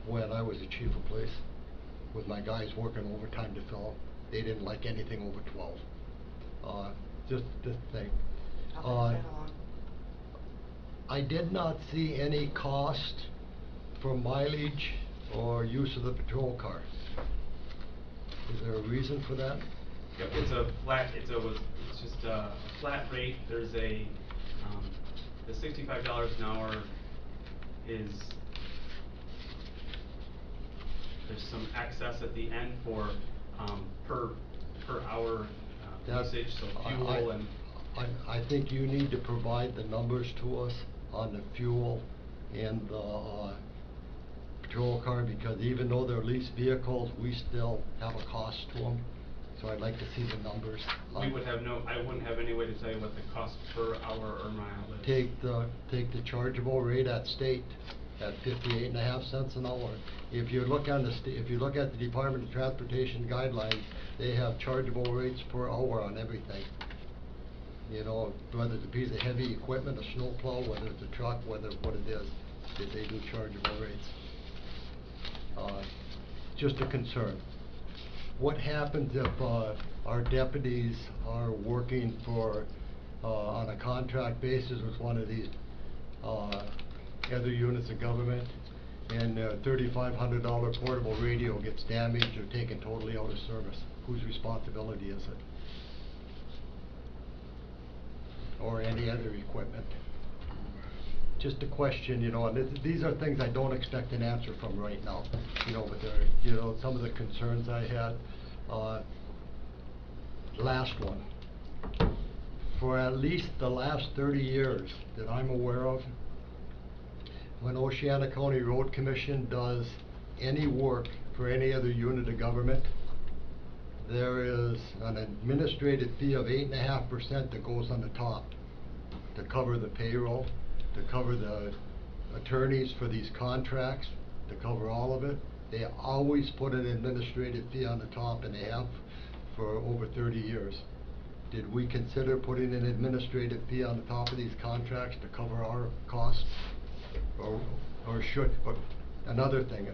when I was the chief of police, with my guys working overtime to fill. They didn't like anything over 12. Just this thing. I'll pass that along. I did not see any cost for mileage or use of the patrol car. Is there a reason for that? Yep, it's just a flat rate. There's the $65 an hour is, there's some excess at the end for per hour usage, so fuel and. I think you need to provide the numbers to us on the fuel and the patrol car, because even though they're leased vehicles, we still have a cost to them. So I'd like to see the numbers. I wouldn't have any way to tell you what the cost per hour or mile is. Take the chargeable rate at state at 58.5 cents an hour. If you look at the Department of Transportation guidelines, they have chargeable rates per hour on everything. You know, whether it's a piece of heavy equipment, a snowplow, whether it's a truck, what it is, they do chargeable rates. Just a concern. What happens if our deputies are working on a contract basis with one of these other units of government, and their $3,500 portable radio gets damaged or taken totally out of service? Whose responsibility is it? Or any other equipment? Just a question, you know, and these are things I don't expect an answer from right now, you know, but they're, you know, some of the concerns I had. Last one. For at least the last 30 years that I'm aware of, when Oceana County Road Commission does any work for any other unit of government, there is an administrative fee of 8.5% that goes on the top to cover the payroll, to cover the attorneys for these contracts, to cover all of it. They always put an administrative fee on the top, and they have for over 30 years. Did we consider putting an administrative fee on the top of these contracts to cover our costs? Or should, but another thing,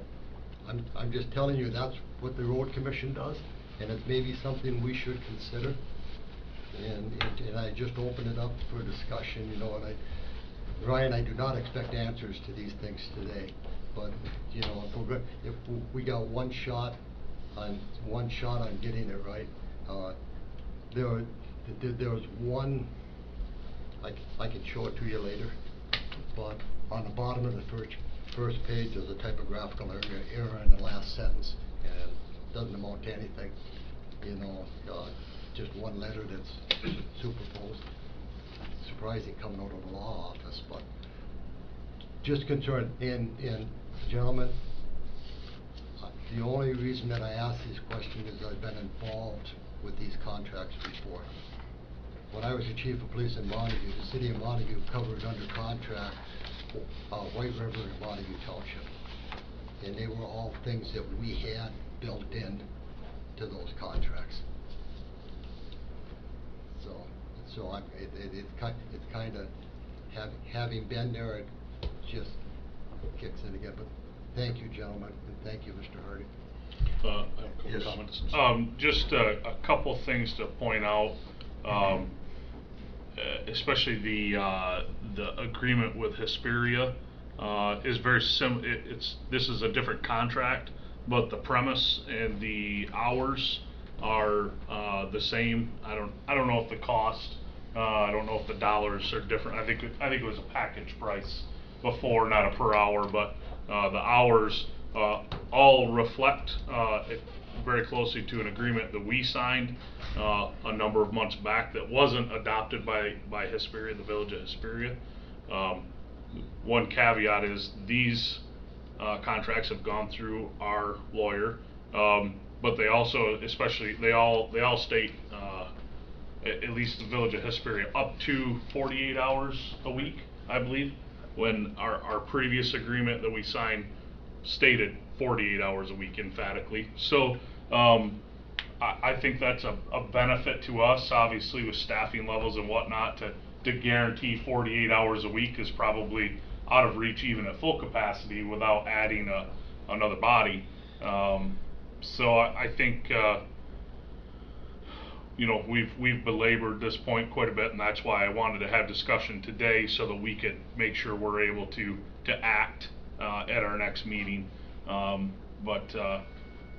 I'm just telling you that's what the Road Commission does, and it's maybe something we should consider. And I just open it up for discussion, you know, and Ryan, I do not expect answers to these things today, but, you know, if if we got one shot on getting it right, there was one, I can show it to you later, but on the bottom of the first page, there's a typographical error in the last sentence, and it doesn't amount to anything, you know, just one letter that's superposed. Surprising coming out of the law office, but just concerned. And gentlemen, the only reason that I ask this question is I've been involved with these contracts before. When I was the chief of police in Montague, the city of Montague covered under contract White River and Montague Township, and they were all things that we had built in to those contracts. So it's kind of having been there, it just kicks in again. But thank you, gentlemen, and thank you, Mr. Hardy. I have a couple Yes. comments. Just a couple things to point out, especially the agreement with Hesperia is very this is a different contract, but the premise and the hours are the same. I don't know if the cost, I don't know if the dollars are different. I think it was a package price before, not a per hour, but the hours all reflect very closely to an agreement that we signed a number of months back that wasn't adopted by Hesperia, the village of Hesperia. One caveat is these contracts have gone through our lawyer, but they also, especially, they all state, at least the village of Hesperia, up to 48 hours a week, I believe, when our previous agreement that we signed stated 48 hours a week emphatically. So I think that's a benefit to us, obviously, with staffing levels and whatnot. To guarantee 48 hours a week is probably out of reach even at full capacity without adding another body. So I think you know, we've belabored this point quite a bit, and that's why I wanted to have discussion today so that we could make sure we're able to act at our next meeting. But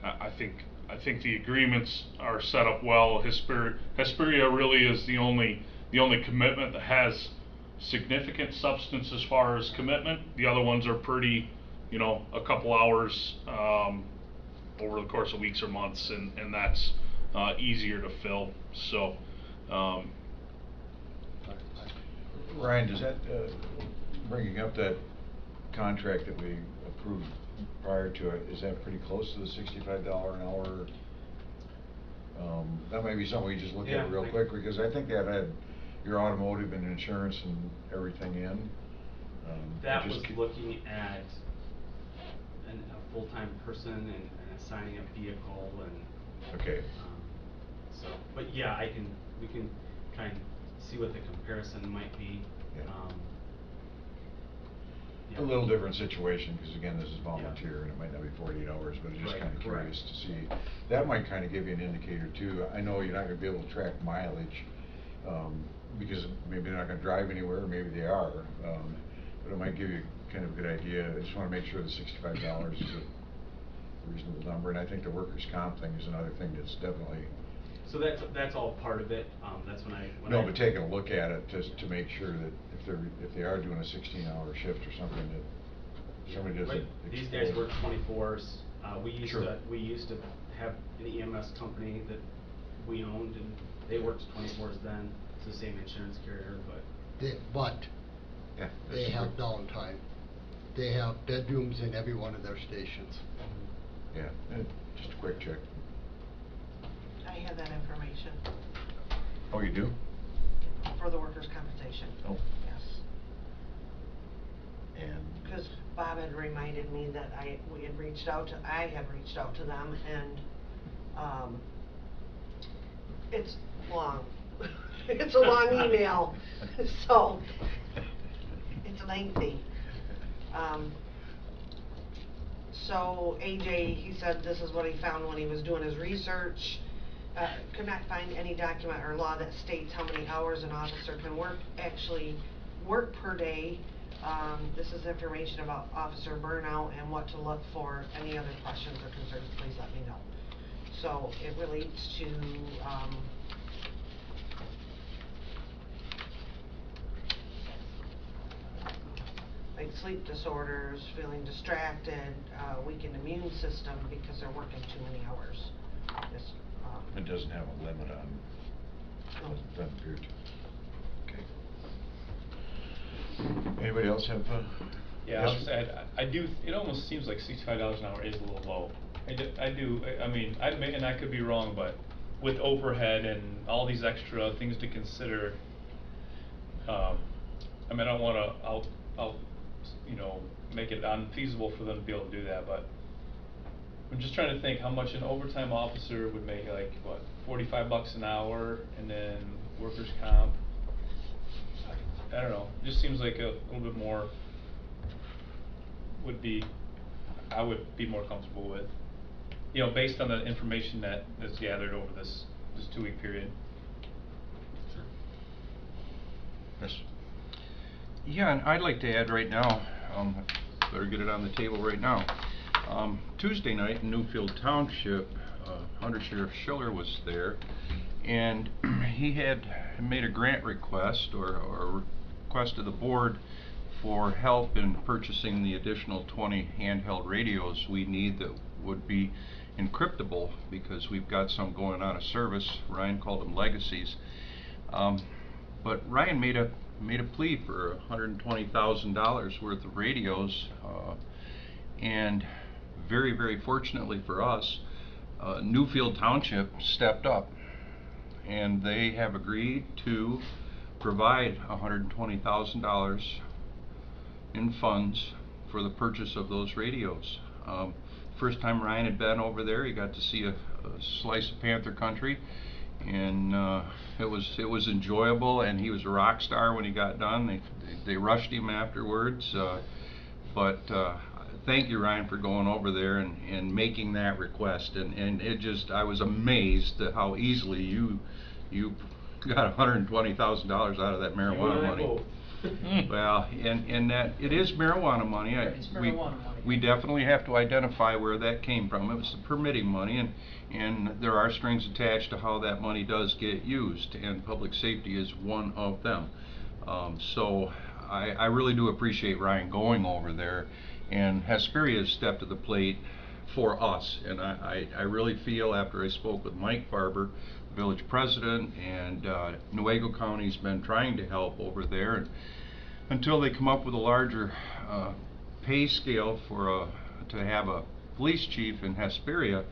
I think the agreements are set up well. Hesperia really is the only commitment that has significant substance as far as commitment. The other ones are pretty, you know, a couple hours over the course of weeks or months, and that's easier to fill. So Ryan, does that, bringing up that contract that we approved prior to it, is that pretty close to the $65 an hour? That might be something we just look at real quick, because I think that had your automotive and insurance and everything in. That was looking at a full-time person and assigning a vehicle and. Okay. So, but yeah, we can kind of see what the comparison might be. Yeah. Yeah. A little different situation, because again, this is volunteer, and it might not be 48 hours, but it's just kind of curious to see. That might kind of give you an indicator too. I know you're not going to be able to track mileage, because maybe they're not going to drive anywhere, or maybe they are, but it might give you kind of a good idea. I just want to make sure the $65 is a reasonable number, and I think the workers' comp thing is another thing that's definitely. So that's all part of it. That's but taking a look at it just to make sure that if they are doing a 16-hour shift or something, that somebody doesn't. These guys work 24s. We used to have an EMS company that we owned, and they worked 24s then. It's the same insurance carrier, but They have downtime. They have bedrooms in every one of their stations. Yeah, and just a quick check. I have that information Oh, you do? for the workers' compensation. Oh. Yes. And. Because Bob had reminded me that I had reached out to them, and it's long. It's a long email, so it's lengthy. So AJ, he said this is what he found when he was doing his research. Could not find any document or law that states how many hours an officer can work per day. This is information about officer burnout and what to look for. Any other questions or concerns, please let me know. So it relates to, like sleep disorders, feeling distracted, weakened immune system because they're working too many hours. Just, It doesn't have a limit on, no. doesn't appear to. Okay. Anybody else have, Yeah, yes? I'll just add, I do, it almost seems like $65 an hour is a little low. I mean, and I could be wrong, but with overhead and all these extra things to consider, I mean, I don't wanna, I'll, you know, make it unfeasible for them to be able to do that, but I'm just trying to think how much an overtime officer would make, like, what, $45 an hour, and then workers' comp. I don't know, it just seems like a little bit more I would be more comfortable with, you know, based on the information that's gathered over this 2-week period. Yes. Yeah, and I'd like to add right now, better get it on the table right now. Tuesday night in Newfield Township, Under Sheriff Schiller was there, and he had made a grant request or request to the board for help in purchasing the additional 20 handheld radios we need that would be encryptable, because we've got some going out of service. Ryan called them legacies. But Ryan made a plea for $120,000 worth of radios, and very, very fortunately for us, Newfield Township stepped up, and they have agreed to provide $120,000 in funds for the purchase of those radios. First time Ryan had been over there, he got to see a slice of Panther country, and it was enjoyable, and he was a rock star when he got done. They rushed him afterwards, but thank you, Ryan, for going over there and making that request, and it just, I was amazed at how easily you got $120,000 out of that marijuana money. Well, and that it is marijuana money. It's marijuana money. We definitely have to identify where that came from. It was the permitting money, and there are strings attached to how that money does get used, and public safety is one of them. So I really do appreciate Ryan going over there, and Hesperia has stepped to the plate for us, and I really feel, after I spoke with Mike Barber, village president, and Newaygo County's been trying to help over there, and until they come up with a larger pay scale for to have a police chief in Hesperia,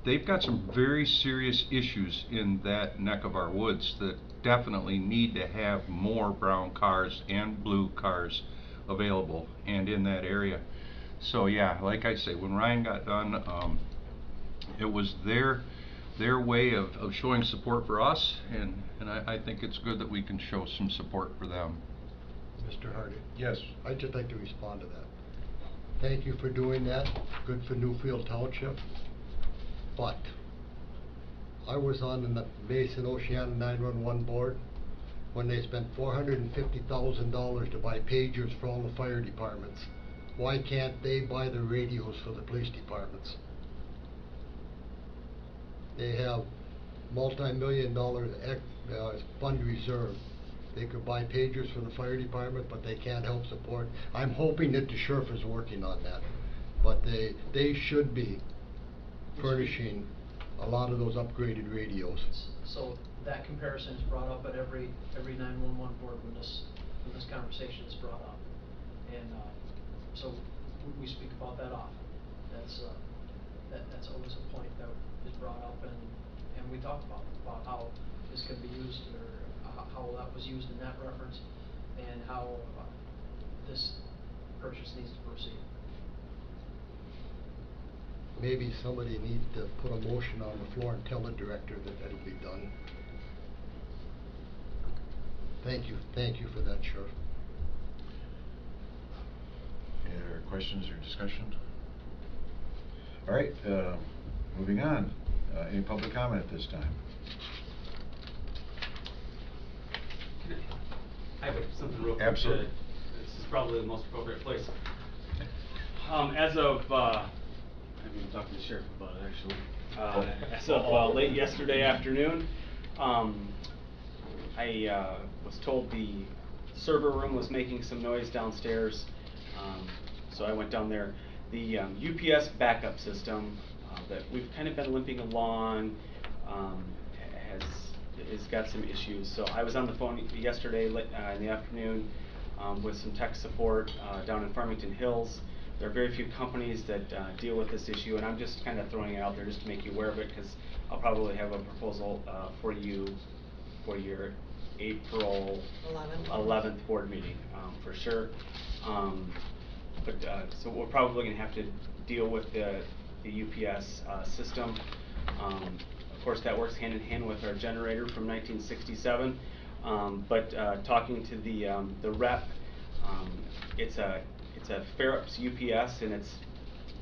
they've got some very serious issues in that neck of our woods that definitely need to have more brown cars and blue cars available and in that area. So yeah, like I say, when Ryan got done, it was their way of showing support for us, and I think it's good that we can show some support for them. Mr. Hardy? Yes. I'd just like to respond to that. Thank you for doing that. Good for Newfield Township. But I was on the Mason Oceana 911 board when they spent $450,000 to buy pagers for all the fire departments. Why can't they buy the radios for the police departments? They have multi-million-dollar fund reserve. They could buy pagers for the fire department, but they can't help support. I'm hoping that the sheriff is working on that, but they should be furnishing a lot of those upgraded radios. So that comparison is brought up at every 911 board when this conversation is brought up, and so we speak about that often. That's always a point that is brought up, and we talk about how this can be used, or how that was used in that reference, and how this purchase needs to proceed. Maybe somebody needs to put a motion on the floor and tell the director that that'll be done. Thank you for that, Sheriff. Any other questions or discussion? All right, moving on. Any public comment at this time? I have something real quick. Absolutely. It's probably the most appropriate place. As of, I haven't even talked to the sheriff about it actually. As of late yesterday afternoon, I was told the server room was making some noise downstairs, so I went down there. The UPS backup system that we've kind of been limping along has got some issues. So I was on the phone yesterday in the afternoon with some tech support down in Farmington Hills. There are very few companies that deal with this issue, and I'm just kind of throwing it out there just to make you aware of it, because I'll probably have a proposal for you for your April 11th board meeting for sure. So we're probably going to have to deal with the UPS system. Of course, that works hand in hand with our generator from 1967. But talking to the rep, it's a Ferrops UPS, and it's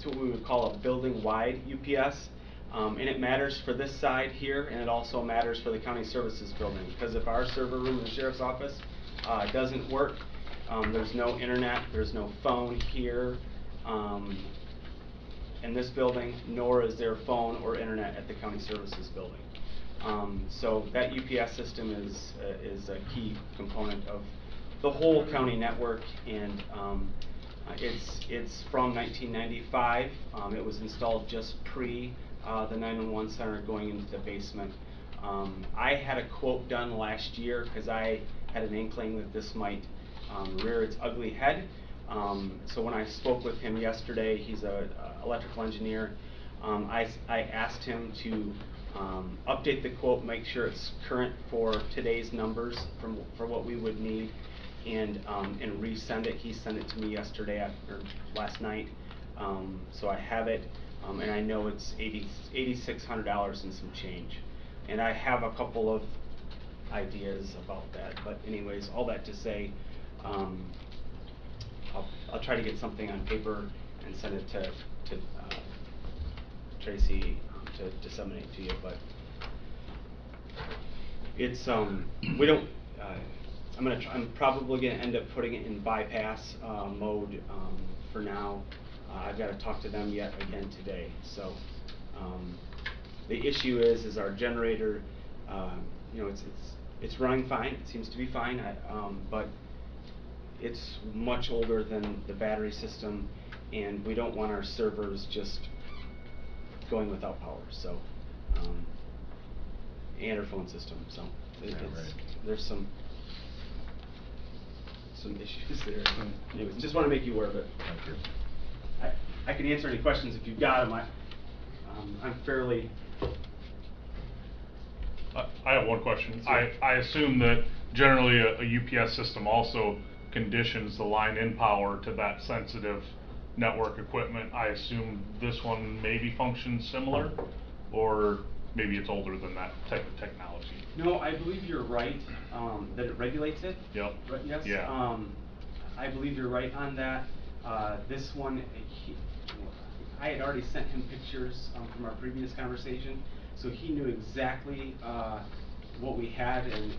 what we would call a building-wide UPS. And it matters for this side here, and it also matters for the county services building, because if our server room in the sheriff's office doesn't work, there's no internet, there's no phone here in this building, nor is there phone or internet at the county services building. So that UPS system is a key component of the whole county network, and it's from 1995. It was installed just pre the 911 center going into the basement. I had a quote done last year because I had an inkling that this might rear its ugly head. So when I spoke with him yesterday, he's an electrical engineer, I asked him to update the quote, make sure it's current for today's numbers for what we would need, and resend it. He sent it to me yesterday or last night, so I have it, and I know it's $8,600 and some change, and I have a couple of ideas about that. But anyways, all that to say, I'll try to get something on paper and send it to Tracy to disseminate to you. But it's we don't. I'm probably gonna end up putting it in bypass mode for now. I've got to talk to them yet again today. So the issue is our generator. You know, it's running fine. It seems to be fine. But it's much older than the battery system, and we don't want our servers just going without power. So and our phone system. So there's some issues there. Anyways, just want to make you aware of it. Thank you. I can answer any questions if you've got them. I'm fairly. I have one question. I assume that generally a UPS system also conditions the line in power to that sensitive network equipment. I assume this one maybe functions similar, or maybe it's older than that type of technology. No, I believe you're right that it regulates it. Yep. Right, yes. Yeah. I believe you're right on that. This one, I had already sent him pictures from our previous conversation, so he knew exactly what we had and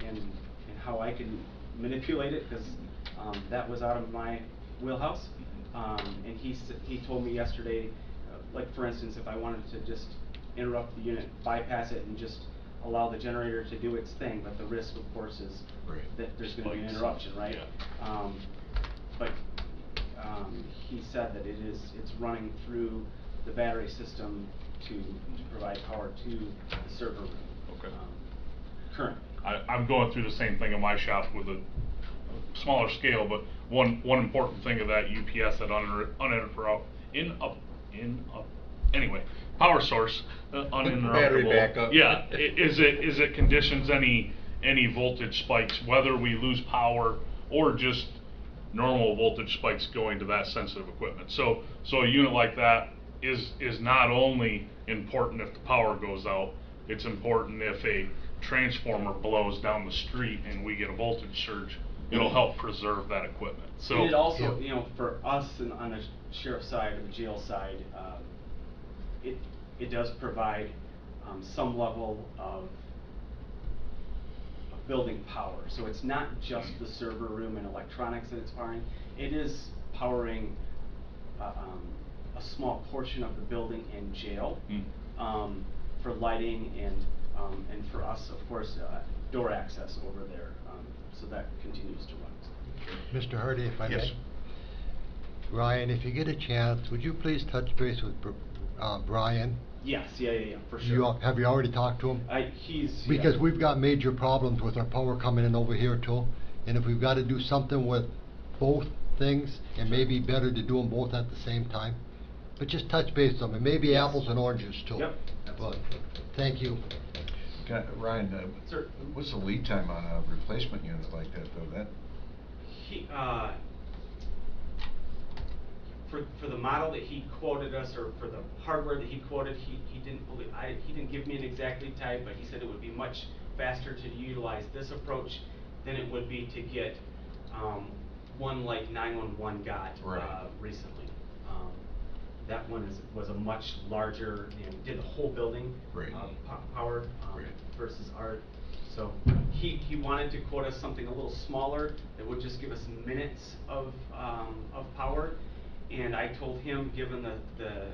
how I could manipulate it, because that was out of my wheelhouse. And he told me yesterday, like for instance, if I wanted to just interrupt the unit, bypass it, and just allow the generator to do its thing, but the risk, of course, is that there's going to be an interruption, right? Yeah. But he said that it's running through the battery system to provide power to the server room. Okay. Current. I'm going through the same thing in my shop with a smaller scale, but one important thing of that UPS, that anyway, power source, uninterruptible. Battery backup. Yeah, is it conditions any voltage spikes, whether we lose power or just normal voltage spikes going to that sensitive equipment. So a unit like that is not only important if the power goes out, it's important if a transformer blows down the street and we get a voltage surge. It'll help preserve that equipment. So and it also, you know, for us on the sheriff's side or the jail side, it does provide some level of building power. So it's not just the server room and electronics that it's powering. It is powering a small portion of the building and jail for lighting and for us, of course, door access over there. So that continues to run. Mr. Hardy, if I may? Yes. Ryan, if you get a chance, would you please touch base with Brian? Yes, yeah, for sure. Have you already talked to him? Because we've got major problems with our power coming in over here too, and if we've got to do something with both things, it may be better to do them both at the same time. But just touch base with them, and maybe apples and oranges too. Yep. But, thank you. Ryan, Sir. what's the lead time on a replacement unit like that, though? For the model that he quoted us, or for the hardware that he quoted, he didn't give me an exact lead time, but he said it would be much faster to utilize this approach than it would be to get one like 911 got recently. That one was a much larger, did the whole building powered versus our. So he wanted to quote us something a little smaller that would just give us minutes of power, and I told him, given the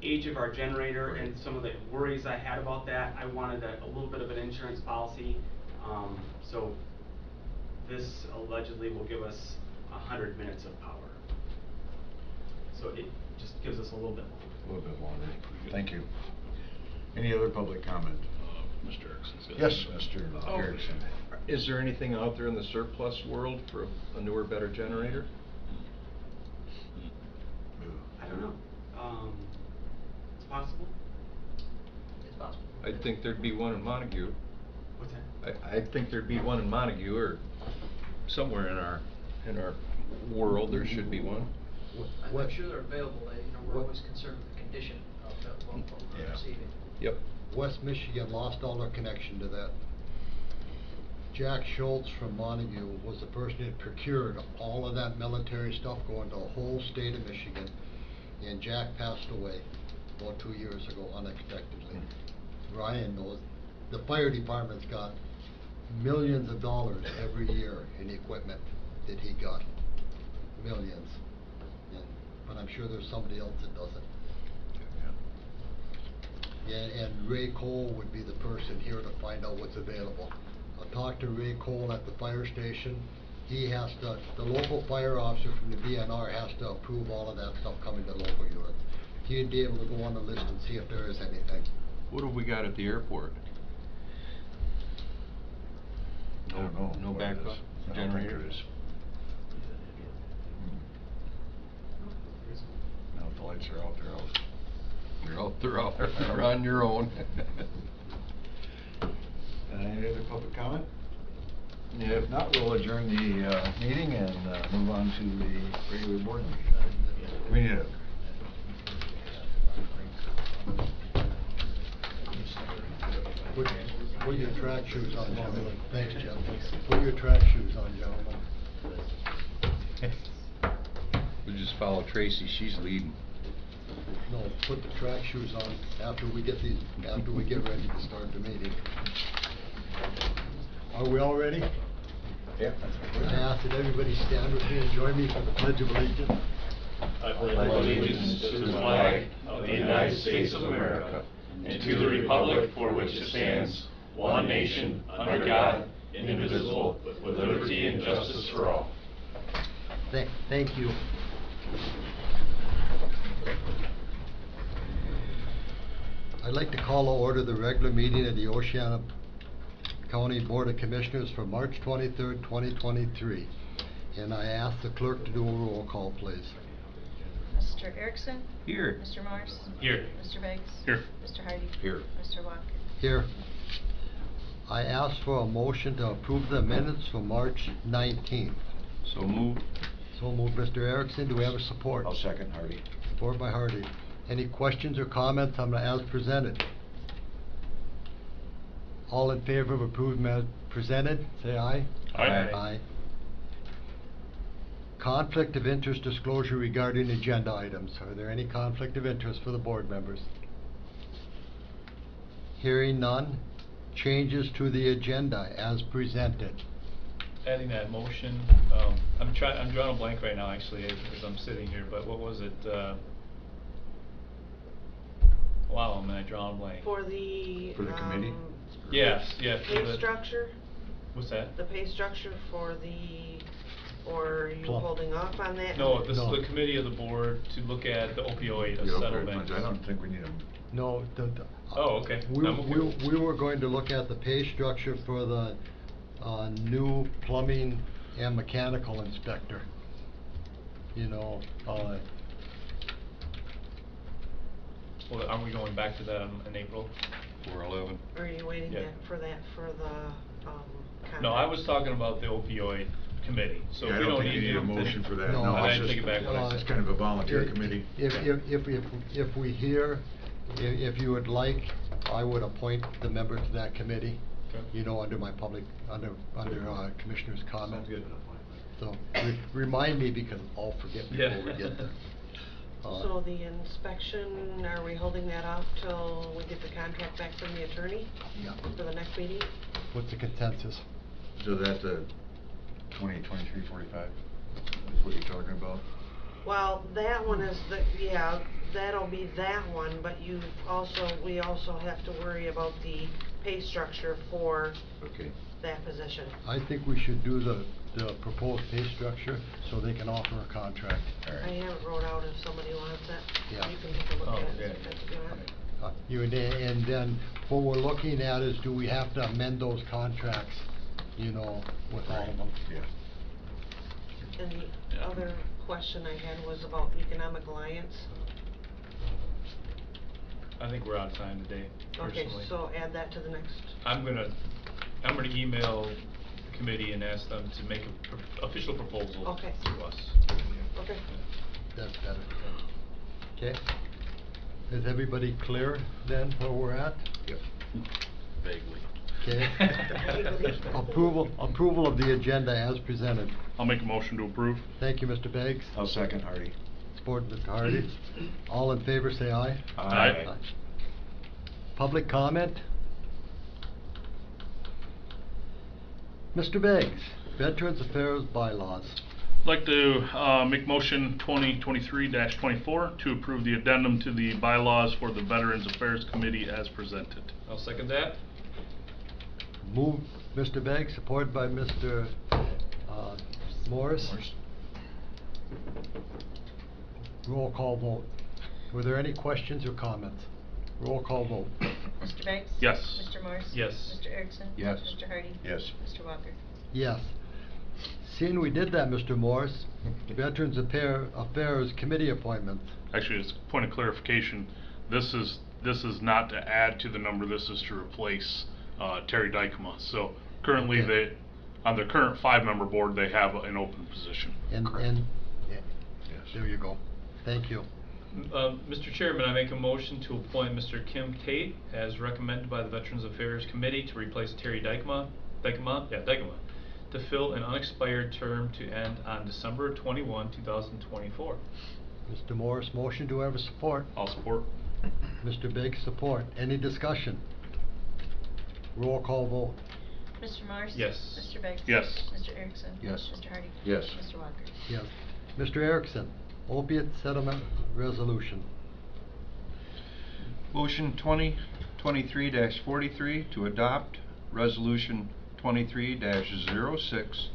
age of our generator and some of the worries I had about that, I wanted a little bit of an insurance policy. So this allegedly will give us 100 minutes of power. So it just gives us a little bit longer. A little bit longer. Thank you. Any other public comment? Mr. Erickson's got Yes, something. Mr. Erickson. Is there anything out there in the surplus world for a newer, better generator? I don't know. It's possible. It's possible. I think there'd be one in Montague. What's that? I think there'd be one in Montague, or somewhere in our world there should be one. I'm sure they're available. We're always concerned with the condition of what we're receiving. Yep. West Michigan lost all their connection to that. Jack Schultz from Montague was the person that procured all of that military stuff going to the whole state of Michigan, and Jack passed away about 2 years ago unexpectedly. Ryan knows the fire department's got millions of dollars every year in equipment that he got. Millions. But I'm sure there's somebody else that doesn't. Yeah, and Ray Cole would be the person here to find out what's available. I'll talk to Ray Cole at the fire station. He has to, the local fire officer from the DNR has to approve all of that stuff coming to local units. He'd be able to go on the list and see if there is anything. What have we got at the airport? I don't know. No what it backup is. I don't think generator? there is. No, if the lights are out, they're out. They're out. You're on your own. Any other public comment? If not, we'll adjourn the meeting and move on to the regular board meeting. We need a... Put your track shoes on, gentlemen. Thanks, Jeff. Put your track shoes on, gentlemen. We'll just follow Tracy, she's leading. No, put the track shoes on after we get ready to start the meeting. Are we all ready? Yeah. I ask that everybody stand with me and join me for the Pledge of Allegiance. I pledge allegiance to the flag of the United States of America and to the republic for which it stands, one nation, under God, indivisible, with liberty and justice for all. Thank you. I'd like to call to order the regular meeting of the Oceana County Board of Commissioners for March 23rd, 2023. And I ask the clerk to do a roll call, please. Mr. Erickson? Here. Mr. Morris? Here. Mr. Beggs? Here. Mr. Hardy? Here. Mr. Walker? Here. I ask for a motion to approve the minutes for March 19th. So moved. So moved, Mr. Erickson. Do we have a support? I'll second Hardy. Support by Hardy. Any questions or comments on the as presented? All in favor of approving as presented, say aye. Aye. Aye. Conflict of interest disclosure regarding agenda items. Are there any conflict of interest for the board members? Hearing none, changes to the agenda as presented. Adding that motion, I'm drawing a blank right now, actually, as I'm sitting here, but what was it, wow, I'm drawing a blank. For the, committee? Yes, yeah. for pay the- structure, What's that? the pay structure for the, or are you Plum. holding off on that? No, this No. is the committee of the board to look at the opioid The opioid settlement. funds, I don't think we need them. No, Oh, okay. We, I'm okay with- we were going to look at the pay structure for the, new plumbing and mechanical inspector. You know, Well, aren't we going back to that in April? 411. Or are you waiting Yeah. for that for the, No, I contract? was talking about the opioid committee, so Yeah, I we don't don't think you need need a to- motion for that. No, No, I it's take just, it back what I it's said. kind of a volunteer committee. If we hear, if you would like, I would appoint the member to that committee. Okay. You know, under my under Commissioner's comment. Sounds good. So, remind me because I'll forget before Yeah. we get there. So the inspection, are we holding that off till we get the contract back from the attorney? Yeah. For the next meeting? What's the consensus? So that's 2345 is what you're talking about? Well, that one is yeah, that'll be that one, but we also have to worry about the pay structure for Okay. that position. I think we should do the proposed pay structure so they can offer a contract. All I right. have it wrote out if somebody wants it. Yeah. You can take a look Oh, at it. yeah. if you want. And then what we're looking at is, do we have to amend those contracts, you know, with all of them? Yeah. And the other question I had was about Economic Alliance. I think we're out of time today, Okay, personally. so add that to the next. I'm gonna email the committee and ask them to make a official proposal Okay. to us. Okay. That's better. Okay? Is everybody clear then where we're at? Yep. Vaguely. Okay? Approval of the agenda as presented. I'll make a motion to approve. Thank you, Mr. Beggs. I'll second Hardy. Support, Mr. Hardy. All in favor, say aye. Aye. Public comment? Mr. Beggs, Veterans Affairs bylaws. I'd like to make motion 2023-24 to approve the addendum to the bylaws for the Veterans Affairs Committee as presented. I'll second that. Moved, Mr. Beggs, supported by Mr. Morris. Roll call vote. Were there any questions or comments? Roll call vote. Mr. Beggs? Yes. Mr. Morris? Yes. Mr. Erickson? Yes. Mr. Hardy? Yes. Mr. Walker? Yes. Seeing we did that, Mr. Morris, Veterans Affairs Committee appointments. Actually, as a point of clarification, this is not to add to the number, this is to replace Terry Dykema. So currently Okay. on the current 5-member board, they have an open position. And, yeah, Yes. there you go. Thank you. Mr. Chairman, I make a motion to appoint Mr. Kim Tate as recommended by the Veterans Affairs Committee to replace Terry Dykema, to fill an unexpired term to end on December 21, 2024. Mr. Morris, motion, do I have a support? I'll support. Mr. Biggs, support. Any discussion? Roll call vote. Mr. Morris? Yes. Mr. Beggs? Yes. Mr. Erickson? Yes. Mr. Hardy? Yes. Mr. Walker? Yes. Mr. Erickson, opiate settlement resolution. Motion 2023-43 to adopt Resolution 23-06,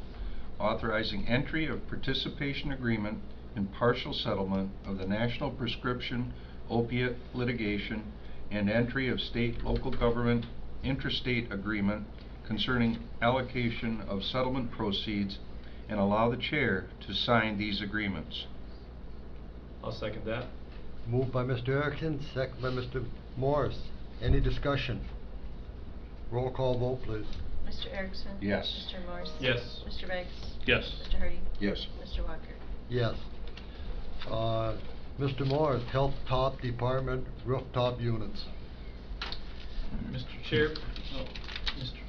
authorizing entry of participation agreement in partial settlement of the National Prescription Opiate Litigation and entry of state-local government intrastate agreement concerning allocation of settlement proceeds, and allow the chair to sign these agreements. I'll second that. Moved by Mr. Erickson, second by Mr. Morris. Any discussion? Roll call vote, please. Mr. Erickson? Yes. Mr. Morris? Yes. Mr. Beggs? Yes. Mr. Hardy? Yes. Mr. Walker? Yes. Mr. Morris, Health Top Department rooftop units. Mr.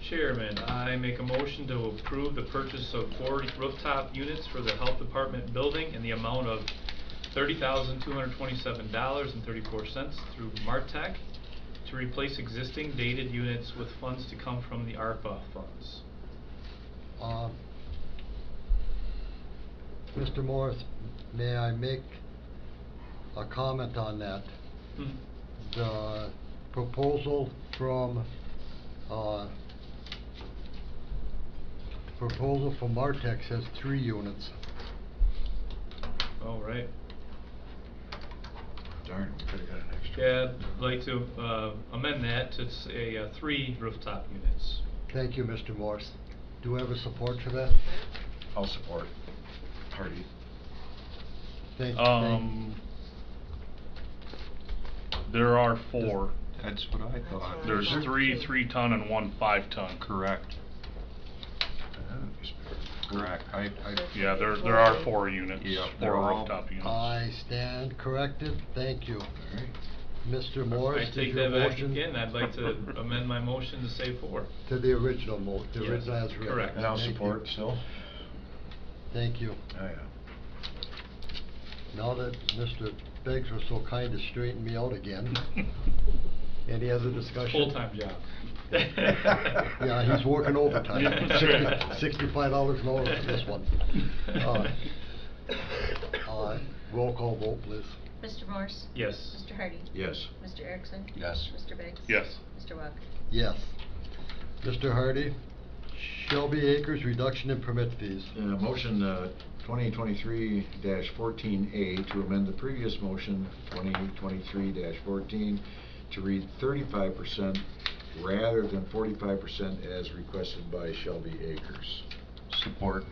Chairman, I make a motion to approve the purchase of 4 rooftop units for the Health Department building in the amount of $30,227.34 through Martech to replace existing dated units with funds to come from the ARPA funds. Mr. Morris, may I make a comment on that? Mhm. The proposal from Martex has 3 units. All right. Darn, we could've got an extra. Yeah, I'd like to amend that to say 3 rooftop units. Thank you, Mr. Morris. Do we have a support for that? I'll support. Hardy. Thank There are 4. That's what I thought. There's 3 3-ton and 1 5-ton. Correct. Correct. Yeah, there are 4 units, Yeah, 4 they're all- rooftop units. I stand corrected. Thank you. All right. Mr. Morris, I is take your that back motion again. I'd like to amend my motion to say 4. to the original the Yes, original as written. correct. And I'll Thank you. support still. Thank you. Oh, yeah. Now that Mr. Beggs was so kind to straighten me out again, any other discussion? Full-time job. Yeah, he's working overtime. Yeah, that's right. $65 an hour for this one. Roll call vote, please. Mr. Morse? Yes. Mr. Hardy? Yes. Mr. Erickson? Yes. Mr. Beggs? Yes. Mr. Walker? Yes. Mr. Hardy, Shelby Acres reduction in permit fees. Motion 2023-14A to amend the previous motion 2023-14 to read 35% rather than 45% as requested by Shelby Acres. Support.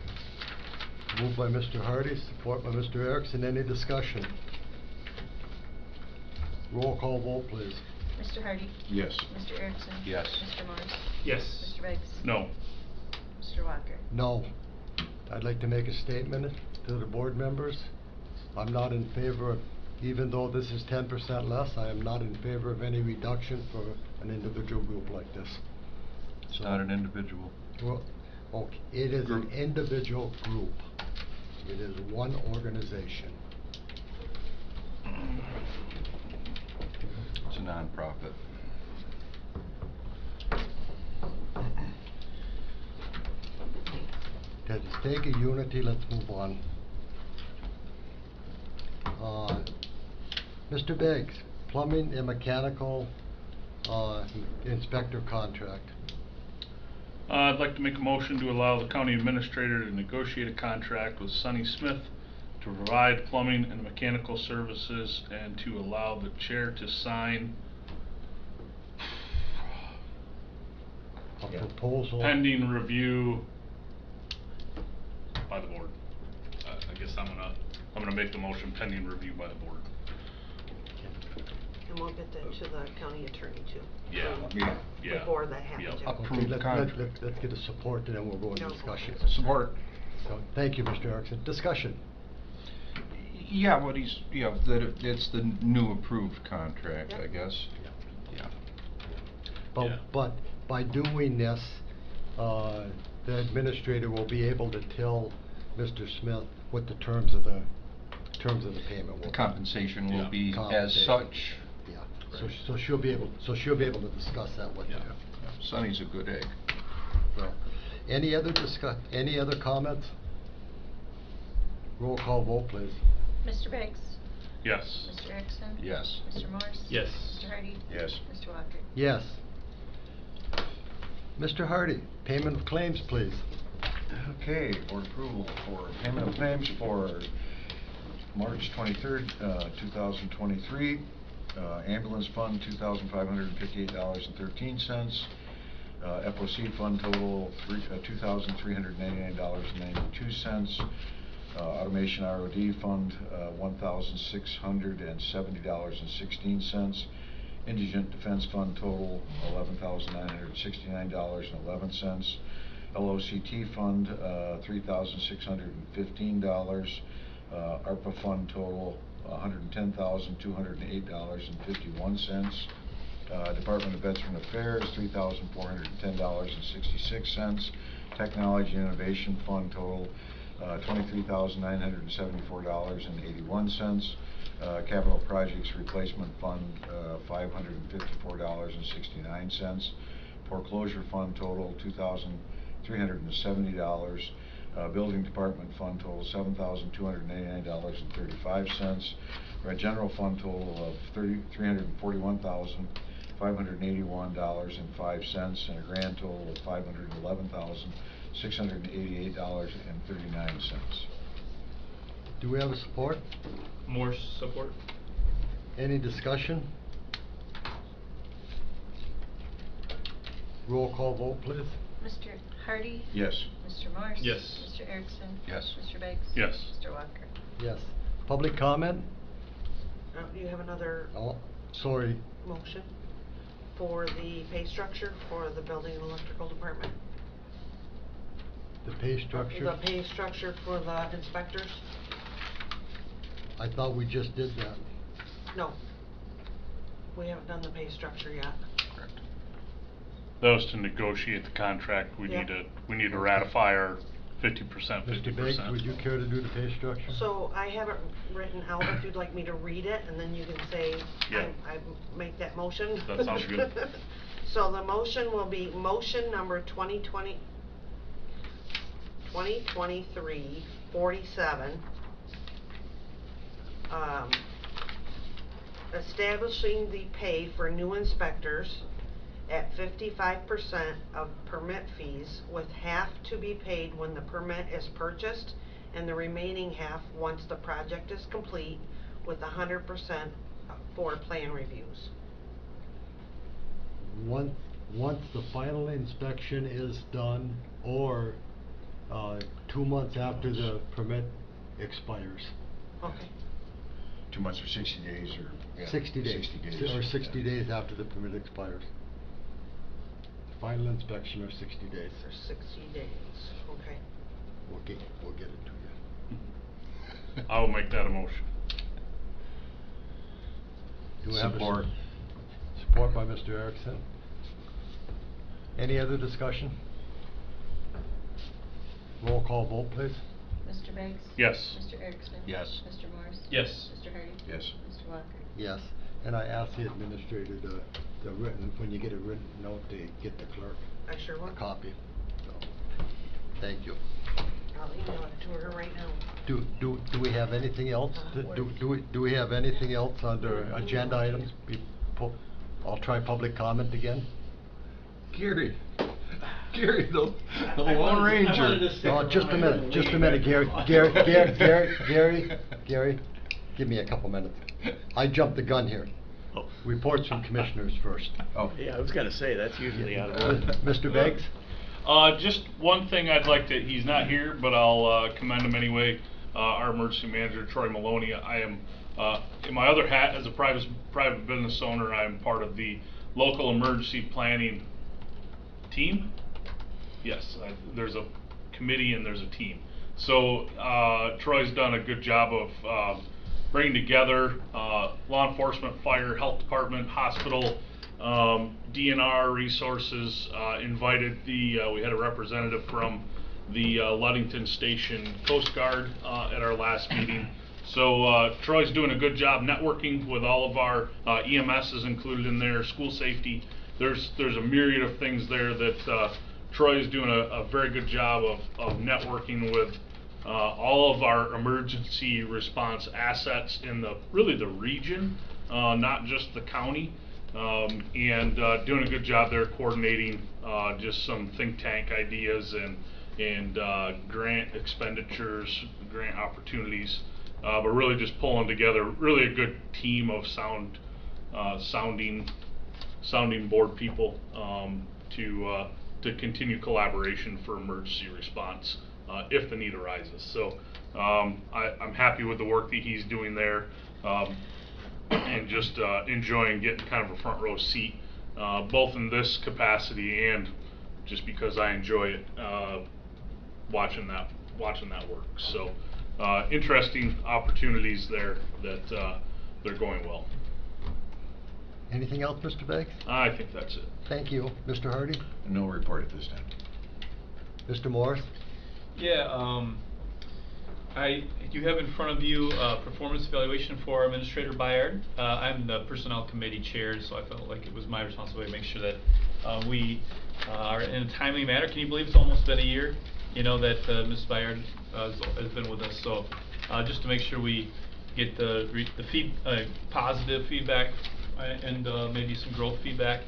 Moved by Mr. Hardy, support by Mr. Erickson. Any discussion? Roll call vote, please. Mr. Hardy? Yes. Mr. Erickson? Yes. Mr. Morse? Yes. Mr. Beggs? No. Mr. Walker? No. I'd like to make a statement to the board members. I'm not in favor of, even though this is 10% less, I am not in favor of any reduction for an individual group like this. It's not an individual. Well, okay, it is an Group. individual group. It is one organization. It's a nonprofit. To take a unity, let's move on. Mr. Beggs, plumbing and mechanical inspector contract. I'd like to make a motion to allow the county administrator to negotiate a contract with Sonny Smith to provide plumbing and mechanical services and to allow the chair to sign A proposal. pending review by the board. I guess I'm gonna make the motion pending review by the board. And we'll get that to the county attorney too. Yeah. Yeah. Before that happens. Yep. yeah. Approved contract. Let's get a support and then we'll go into No. discussion. Support. So, thank you, Mr. Erickson. Discussion. Yeah, what he's, it's the new approved contract, I Yep. guess. Yeah. Yeah. But by doing this, the administrator will be able to tell Mr. Smith what the terms of the payment will The be. compensation will Yeah. be as Compensation. such. Yeah, so she'll be able to discuss that with you. Yeah. Sonny's a good egg. So, any other comments? Roll call vote, please. Mr. Beggs? Yes. Mr. Erickson? Yes. Mr. Morse? Yes. Mr. Hardy? Yes. Mr. Walker? Yes. Mr. Hardy, payment of claims, please. Okay, board approval for payment of claims for March 23rd, 2023. Ambulance fund, $2,558.13. FOC fund total, $2,399.92. Automation ROD fund, $1,670.16. Indigent Defense Fund total, $11,969.11. LOCT Fund, $3,615. ARPA Fund total, $110,208.51. Department of Veteran Affairs, $3,410.66. Technology and Innovation Fund total, $23,974.81. Capital Projects Replacement Fund, $554.69. Foreclosure Fund total, $2,370. Building Department Fund total, $7,289.35. General Fund total of $341,581.05, and a grand total of $511,688.39. Do we have a support? More support? Any discussion? Roll call vote, please. Mr. Hardy? Yes. Mr. Morse? Yes. Mr. Erickson? Yes. Mr. Beggs? Yes. Mr. Walker? Yes. Public comment? You have another Oh, sorry. motion for the pay structure for the building and electrical department? The pay structure? The pay structure for the inspectors? I thought we just did that. No. We haven't done the pay structure yet. That was to negotiate the contract. We Yeah. need to ratify our 50%, 50%. Mr. Beggs, would you care to do the pay structure? So I have it written out if you'd like me to read it, and then you can say, Yeah. I make that motion. That sounds good. So the motion will be motion number 2023-47. Establishing the pay for new inspectors at 55% of permit fees, with half to be paid when the permit is purchased and the remaining half once the project is complete, with 100% for plan reviews. Once the final inspection is done, or 2 months after the permit expires. Okay. 2 months or 60 days, or yeah, 60 days. 60 days. Or 60 yeah. days after the permit expires. Final inspection or 60 days. For 60 days, okay. We'll get it to you. I will make that a motion. Do we have Support. Support by Mr. Erickson. Any other discussion? Roll call vote, please. Mr. Beggs? Yes. Mr. Erickson? Yes. Mr. Morse? Yes. Mr. Hardy? Yes. Mr. Walker? Yes. And I asked the administrator the written, when you get a written note, to get the clerk I sure will. a copy. So, thank you. I'll email it to her right now. Do we have anything else? Do we have anything else under agenda items? I'll try public comment again. Gary, the Lone Ranger. Oh, just a minute, Gary, give me a couple minutes. I jumped the gun here. Reports from commissioners first. Oh. Yeah, I was gonna say, that's usually out of order. Mr. Beggs? Just one thing I'd like to, he's not here, but I'll commend him anyway. Our emergency manager, Troy Maloney. I am, in my other hat as a private business owner, I am part of the local emergency planning team. Yes, there's a committee and there's a team. So Troy's done a good job of bringing together law enforcement, fire, health department, hospital, DNR resources. Invited we had a representative from the Ludington Station Coast Guard at our last meeting. So Troy's doing a good job networking with all of our EMS is included in there, school safety. There's a myriad of things there that Troy is doing a very good job of networking with all of our emergency response assets in really the region, not just the county, and doing a good job there coordinating just some think tank ideas and grant expenditures, grant opportunities, but really just pulling together really a good team of sounding board people to continue collaboration for emergency response if the need arises. So I'm happy with the work that he's doing there, and just enjoying getting kind of a front row seat, both in this capacity and just because I enjoy it, watching that work. So interesting opportunities there that they're going well. Anything else, Mr. Beggs? I think that's it. Thank you. Mr. Hardy? No report at this time. Mr. Morris? Yeah, You have in front of you performance evaluation for Administrator Byard. I'm the Personnel Committee Chair, so I felt like it was my responsibility to make sure that we are in a timely manner. Can you believe it's almost been a year, that Ms. Byard has been with us? So just to make sure we get the positive feedback and maybe some growth feedback,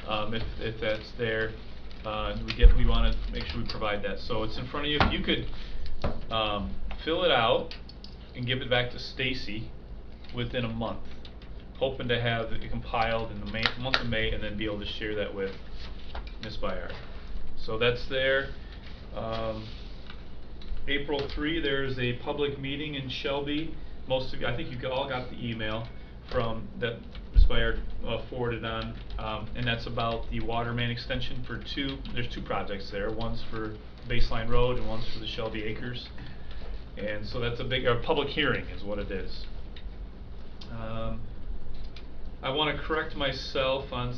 if that's there. We want to make sure we provide that. So it's in front of you. If you could fill it out and give it back to Stacy within a month, hoping to have it compiled in the month of May and then be able to share that with Ms. Byard. So that's there. April 3, there's a public meeting in Shelby. I think you all got the email from that Ms. Byard forwarded on, and that's about the water main extension for there's two projects there. One's for Baseline Road and one's for the Shelby Acres. And so that's a public hearing is what it is. I want to correct myself on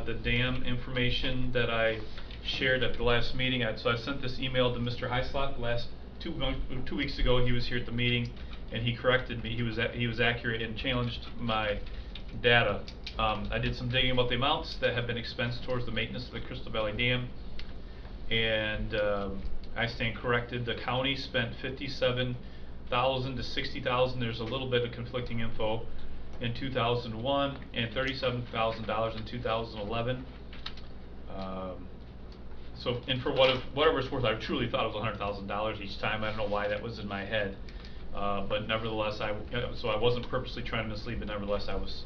the dam information that I shared at the last meeting. So I sent this email to Mr. Heislop last 2 weeks ago. He was here at the meeting and he corrected me. He was accurate and challenged my data. I did some digging about the amounts that have been expensed towards the maintenance of the Crystal Valley Dam, and I stand corrected. The county spent $57,000 to $60,000. There's a little bit of conflicting info in 2001 and $37,000 in 2011. And for whatever it's worth, I truly thought it was $100,000 each time. I don't know why that was in my head, but nevertheless, so I wasn't purposely trying to mislead, but nevertheless, I was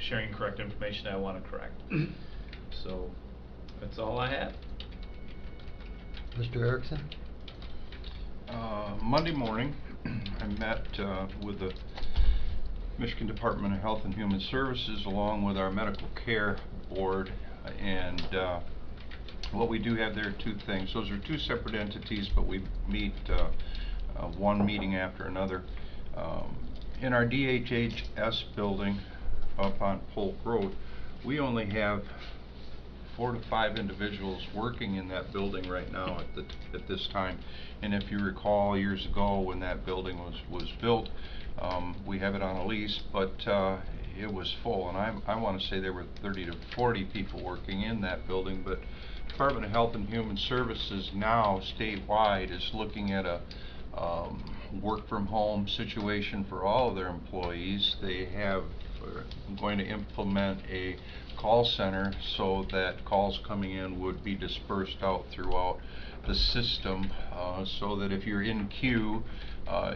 sharing correct information that I want to correct. So that's all I have. Mr. Erickson? Monday morning, I met with the Michigan Department of Health and Human Services along with our medical care board, and what we do have there are two things. Those are two separate entities, but we meet one meeting after another. In our DHHS building up on Polk Road, we only have 4 to 5 individuals working in that building right now at this time. And if you recall, years ago when that building was built, we have it on a lease, but it was full, and I want to say there were 30 to 40 people working in that building. But Department of Health and Human Services now statewide is looking at a work from home situation for all of their employees. They are going to implement a call center so that calls coming in would be dispersed out throughout the system, so that if you're in queue,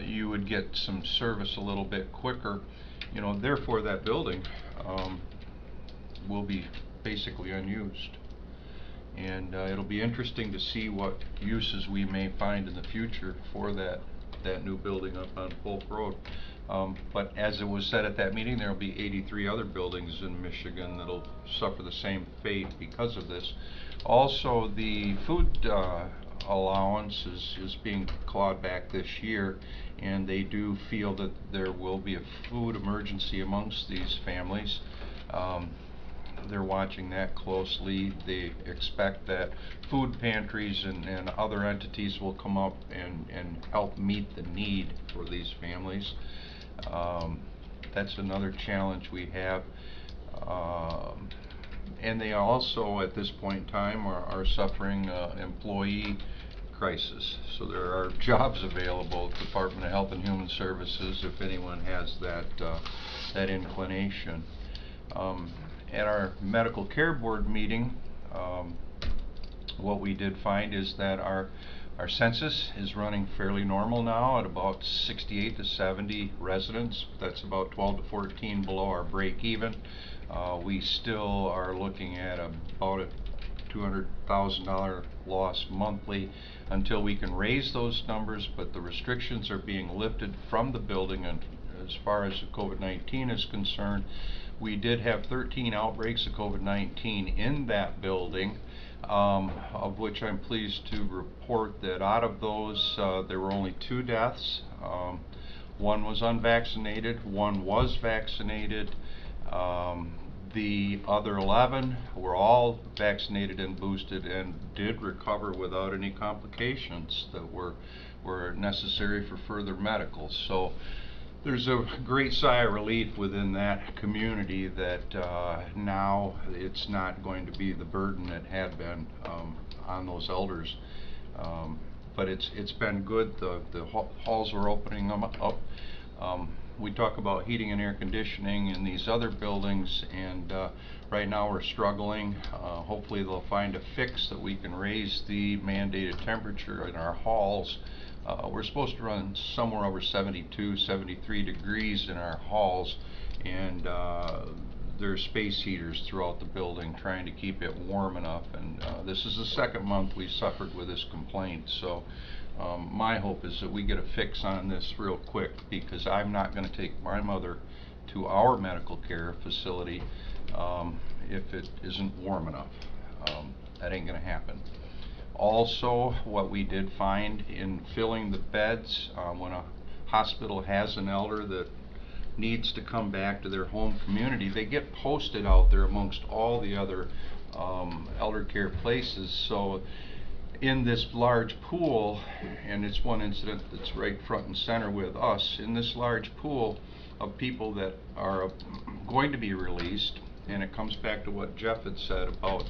you would get some service a little bit quicker. Therefore that building will be basically unused. And it'll be interesting to see what uses we may find in the future for that new building up on Polk Road. But as it was said at that meeting, there will be 83 other buildings in Michigan that'll suffer the same fate because of this. Also, the food allowance is being clawed back this year, and they do feel that there will be a food emergency amongst these families. They're watching that closely. They expect that food pantries and other entities will come up and help meet the need for these families. That's another challenge we have. And they also, at this point in time, are suffering employee crisis. So there are jobs available at the Department of Health and Human Services if anyone has that inclination. At our medical care board meeting, what we did find is that our census is running fairly normal now at about 68 to 70 residents. That's about 12 to 14 below our break even. We still are looking at about a $200,000 loss monthly until we can raise those numbers, but the restrictions are being lifted from the building. And as far as COVID-19 is concerned, we did have 13 outbreaks of COVID-19 in that building, of which I'm pleased to report that out of those there were only 2 deaths. One was unvaccinated, one was vaccinated. The other 11 were all vaccinated and boosted and did recover without any complications that were were necessary for further medical. So there's a great sigh of relief within that community that now it's not going to be the burden it had been on those elders. But it's been good. The halls are opening them up. We talk about heating and air conditioning in these other buildings, and right now we're struggling. Hopefully they'll find a fix that we can raise the mandated temperature in our halls. We're supposed to run somewhere over 72, 73 degrees in our halls, and there's space heaters throughout the building trying to keep it warm enough, and this is the second month we suffered with this complaint. So my hope is that we get a fix on this real quick, because I'm not going to take my mother to our medical care facility if it isn't warm enough. That ain't going to happen. Also, what we did find in filling the beds, when a hospital has an elder that needs to come back to their home community, they get posted out there amongst all the other elder care places. So in this large pool, and it's one incident that's right front and center with us, in this large pool of people that are going to be released, and it comes back to what Jeff had said about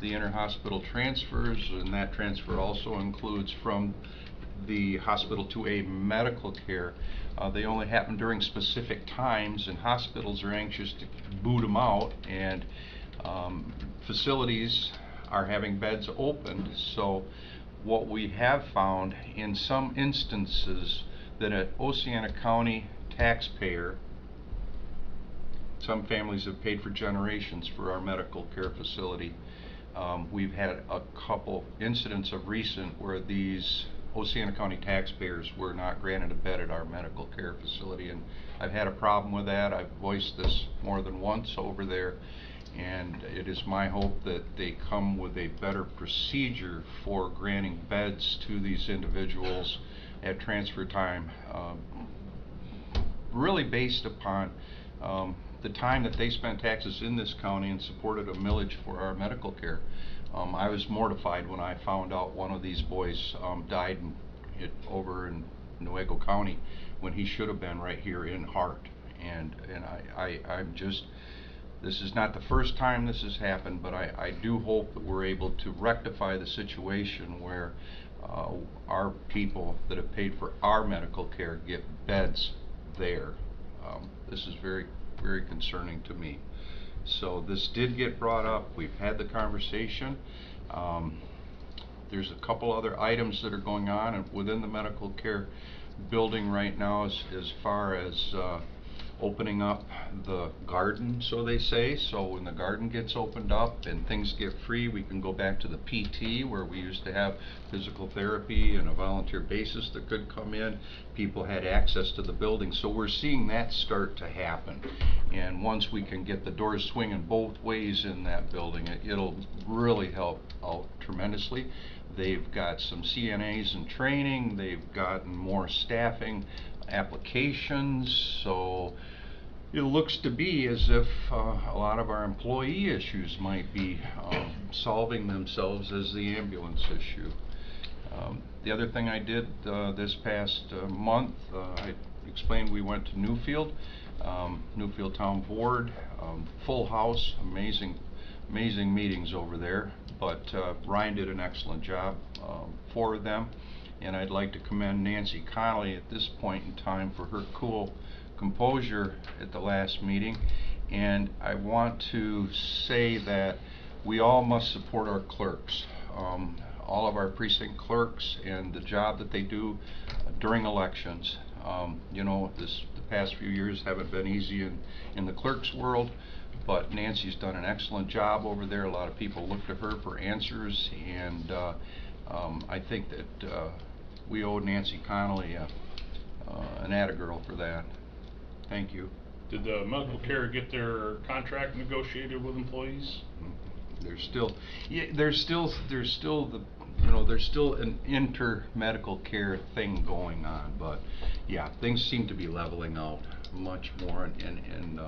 the inter-hospital transfers, and that transfer also includes from the hospital to a medical care. They only happen during specific times, and hospitals are anxious to boot them out, and facilities are having beds opened. So what we have found in some instances, that an Oceana County taxpayer, some families have paid for generations for our medical care facility. We've had a couple incidents of recent where these Oceana County taxpayers were not granted a bed at our medical care facility, and I've had a problem with that. I've voiced this more than once over there, and it is my hope that they come with a better procedure for granting beds to these individuals at transfer time, really based upon the time that they spent taxes in this county and supported a millage for our medical care. I was mortified when I found out one of these boys died over in Nuevo County when he should have been right here in Hart. And I'm just, this is not the first time this has happened, but I do hope that we're able to rectify the situation where our people that have paid for our medical care get beds there. This is very, very concerning to me. So this did get brought up. We've had the conversation. There's a couple other items that are going on within the medical care building right now, as far as opening up the garden, so they say. So when the garden gets opened up and things get free, we can go back to the PT, where we used to have physical therapy and a volunteer basis that could come in. People had access to the building, so we're seeing that start to happen. And once we can get the doors swinging both ways in that building, it'll really help out tremendously. They've got some CNAs in training, they've gotten more staffing applications, so it looks to be as if a lot of our employee issues might be solving themselves as the ambulance issue. The other thing I did this past month, I explained we went to Newfield, Newfield Town Board, full house, amazing meetings over there, but Ryan did an excellent job for them, and I'd like to commend Nancy Connolly at this point in time for her cool composure at the last meeting. And I want to say that we all must support our clerks, all of our precinct clerks, and the job that they do during elections. You know, the past few years haven't been easy in the clerks world, but Nancy's done an excellent job over there. A lot of people look to her for answers, and I think that we owe Nancy Connolly an atta-girl for that. Thank you. Did the medical care get their contract negotiated with employees? There's still, yeah, there's still the, you know, there's still an inter-medical care thing going on, but yeah, things seem to be leveling out much more, and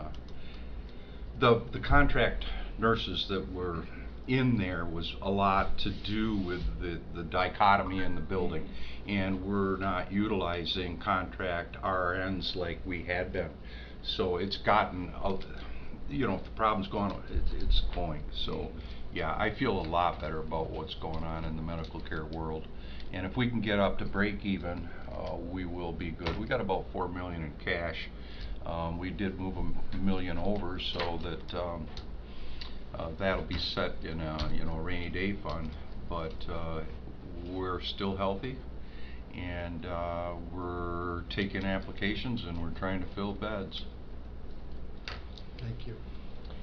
the contract nurses that were in there was a lot to do with the dichotomy in the building, and we're not utilizing contract RNs like we had been. So it's gotten, you know, if the problem's going, it's going. So yeah, I feel a lot better about what's going on in the medical care world. And if we can get up to break even, we will be good. We got about $4 million in cash. We did move $1 million over so that that'll be set in a, you know, rainy day fund. But we're still healthy, and we're taking applications, and we're trying to fill beds. Thank you.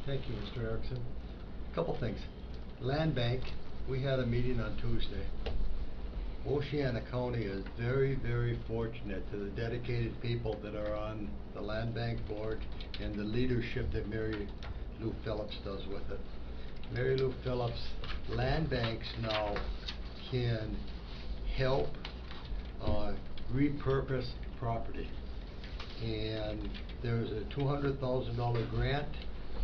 Thank you, Mr. Erickson. Couple things. Land Bank, we had a meeting on Tuesday. Oceana County is very, very fortunate to the dedicated people that are on the Land Bank board and the leadership that Mary Lou Phillips does with it. Mary Lou Phillips, land banks now can help repurpose property. And there's a $200,000 grant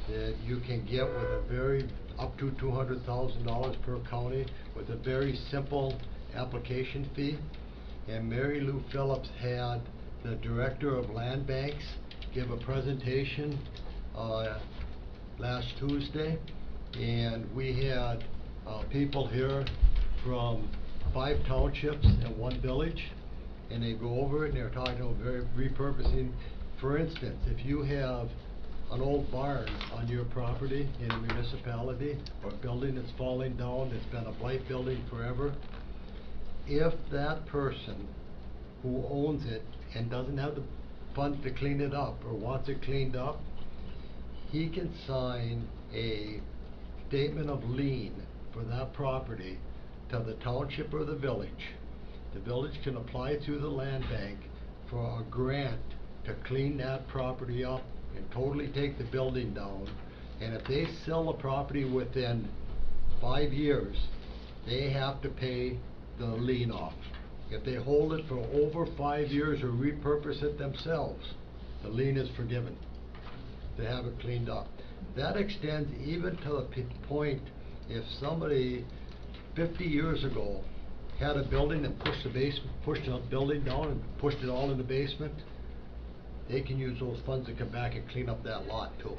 that you can get with a very, up to $200,000 per county with a very simple application fee. And Mary Lou Phillips had the director of land banks give a presentation last Tuesday, and we had people here from 5 townships and 1 village, and they go over it and they're talking about repurposing. For instance, if you have an old barn on your property in a municipality, or a building that's falling down, that's been a blight building forever, if that person who owns it and doesn't have the funds to clean it up or wants it cleaned up, he can sign a statement of lien for that property to the township or the village. The village can apply through the land bank for a grant to clean that property up and totally take the building down. And if they sell the property within 5 years, they have to pay the lien off. If they hold it for over 5 years or repurpose it themselves, the lien is forgiven. They have it cleaned up. That extends even to the point if somebody 50 years ago had a building and pushed the building down and pushed it all in the basement, they can use those funds to come back and clean up that lot too.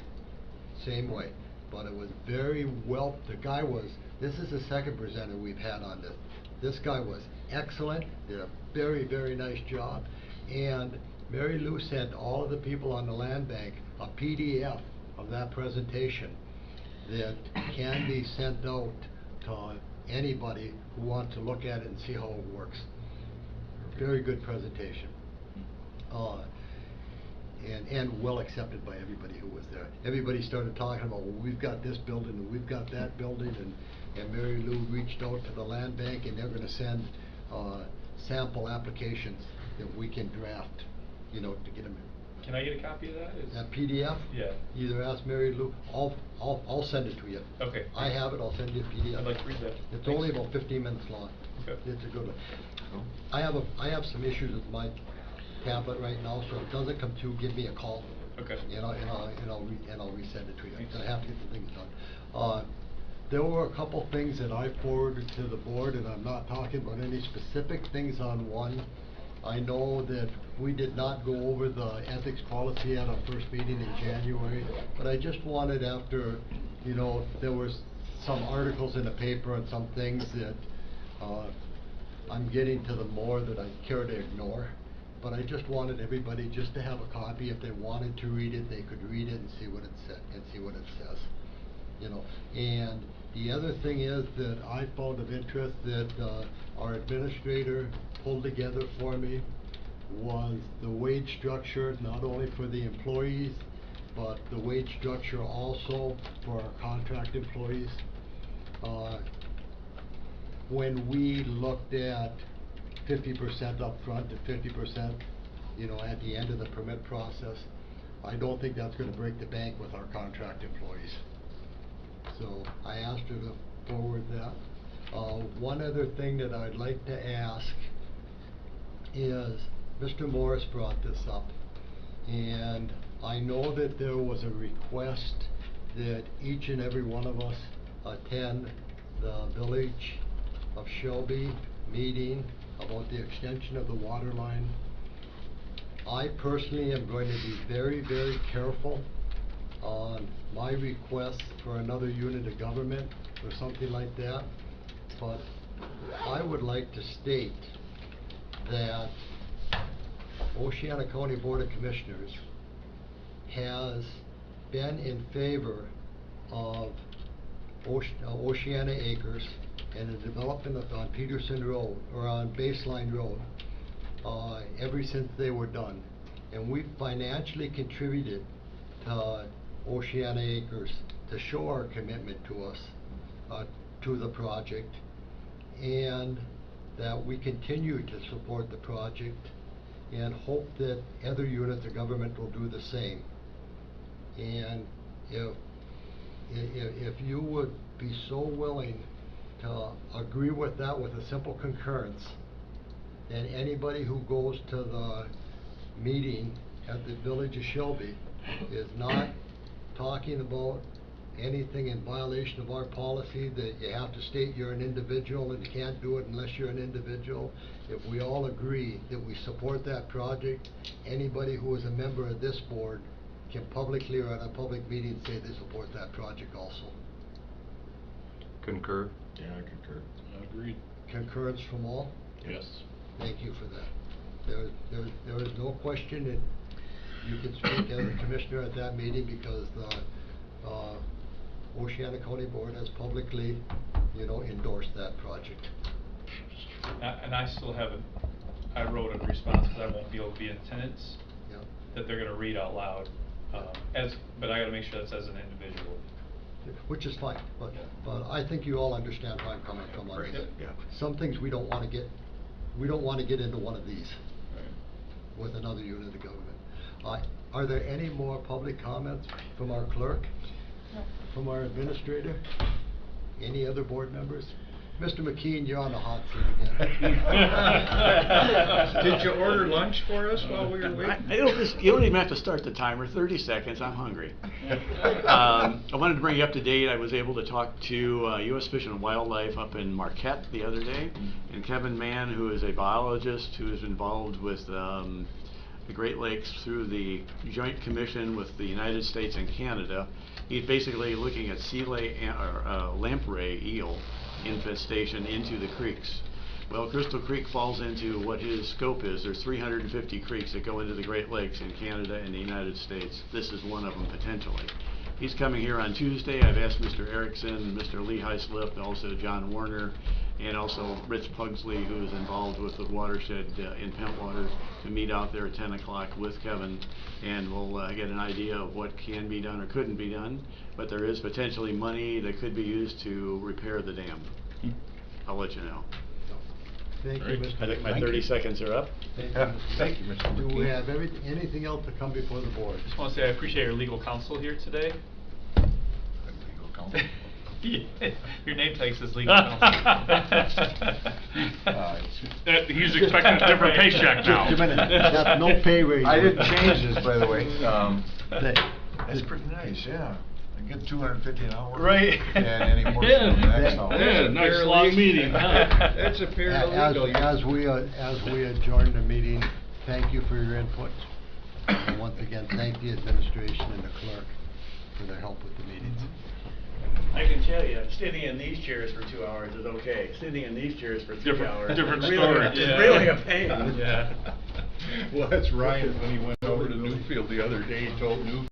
Same way. But it was very well, the guy was, this is the second presenter we've had on this. This guy was excellent, did a very, very nice job, and Mary Lou sent all of the people on the land bank a PDF of that presentation that can be sent out to anybody who wants to look at it and see how it works. Very good presentation. And well accepted by everybody who was there. Everybody started talking about, well, we've got this building and we've got that building, and Mary Lou reached out to the land bank, and they're going to send sample applications that we can draft, you know, to get them in. Can I get a copy of that? That PDF? Yeah. Either ask Mary Lou, I'll send it to you. Okay. I have it, I'll send you a PDF. I'd like to read that. It's Thanks. only about 15 minutes long. Okay. It's a good one. I have some issues with my tablet right now, so if it doesn't come through, give me a call. Okay. And I'll resend it to you. I have to get the things done. There were a couple things that I forwarded to the board, and I'm not talking about any specific things on one. I know that we did not go over the ethics policy at our first meeting in January, but I just wanted, after, you know, there was some articles in the paper and some things that I'm getting to the more that I care to ignore. But I just wanted everybody just to have a copy. If they wanted to read it, they could read it and see what it said and see what it says. You know, and the other thing is that I found of interest that our administrator pulled together for me was the wage structure, not only for the employees, but the wage structure also for our contract employees. When we looked at 50% up front and 50%, you know, at the end of the permit process, I don't think that's going to break the bank with our contract employees. So I asked her to forward that. One other thing that I'd like to ask is, Mr. Morris brought this up, and I know that there was a request that each and every one of us attend the Village of Shelby meeting about the extension of the water line. I personally am going to be very, very careful on my request for another unit of government or something like that, but I would like to state that Oceana County Board of Commissioners has been in favor of Oceana Acres and the development on Peterson Road, or on Baseline Road, ever since they were done. And we financially contributed to Oceana Acres to show our commitment to us, to the project, and that we continue to support the project and hope that other units of government will do the same. And if you would be so willing to agree with that with a simple concurrence, then anybody who goes to the meeting at the Village of Shelby is not talking about anything in violation of our policy, that you have to state you're an individual and you can't do it unless you're an individual. If we all agree that we support that project, anybody who is a member of this board can publicly or at a public meeting say they support that project also. Concur? Yeah, I concur. Agreed. Concurrence from all? Yes. Thank you for that. There is no question that you can speak as a commissioner at that meeting, because the Oceana County Board has publicly, endorsed that project. And I still haven't, I wrote a response because I won't be able to be in attendance, Yeah. that they're gonna read out loud, but I gotta make sure that says an individual. Which is fine, but I think you all understand where I'm coming from on this. Yeah. Some things we don't wanna get into one of these with another unit of government. Are there any more public comments from our clerk? No. From our administrator? Any other board members? Mr. McKean, you're on the hot seat again. Did you order lunch for us while we were waiting? You don't even have to start the timer. 30 seconds. I'm hungry. I wanted to bring you up to date. I was able to talk to U.S. Fish and Wildlife up in Marquette the other day, and Kevin Mann, who is a biologist who is involved with the Great Lakes through the Joint Commission with the United States and Canada. He's basically looking at lamprey eel infestation into the creeks. Well, Crystal Creek falls into what his scope is. There's 350 creeks that go into the Great Lakes in Canada and the United States. This is one of them potentially. He's coming here on Tuesday. I've asked Mr. Erickson, Mr. Lee Heislip, also John Warner, and also Rich Pugsley, who is involved with the watershed in Pentwater, to meet out there at 10 o'clock with Kevin, and we'll get an idea of what can be done or couldn't be done. But there is potentially money that could be used to repair the dam. I'll let you know. Thank you, Mr. I think my Thank 30 you. seconds are up. Thank Yeah, you, thank you, Mr. Do we McKean. have anything else to come before the board? Just wanna say I appreciate your legal counsel here today. Legal counsel. Your name tag says legal counsel. He's expecting a different paycheck now. Just a minute. That's no pay raise. I didn't change this, by the way. That- That's pretty nice, yeah. I get $250 an hour. Right. And any more from the next hour. Yeah, nice long meeting, huh? That's a paralegal. As we adjourn the meeting, thank you for your input. And once again, thank the administration and the clerk for their help with the meetings. I can tell you, sitting in these chairs for 2 hours is okay. Sitting in these chairs for 3 hours. Different really, story. It's really a pain. Yeah. Well, that's Ryan when he went over to Newfield the other day. He told Newfield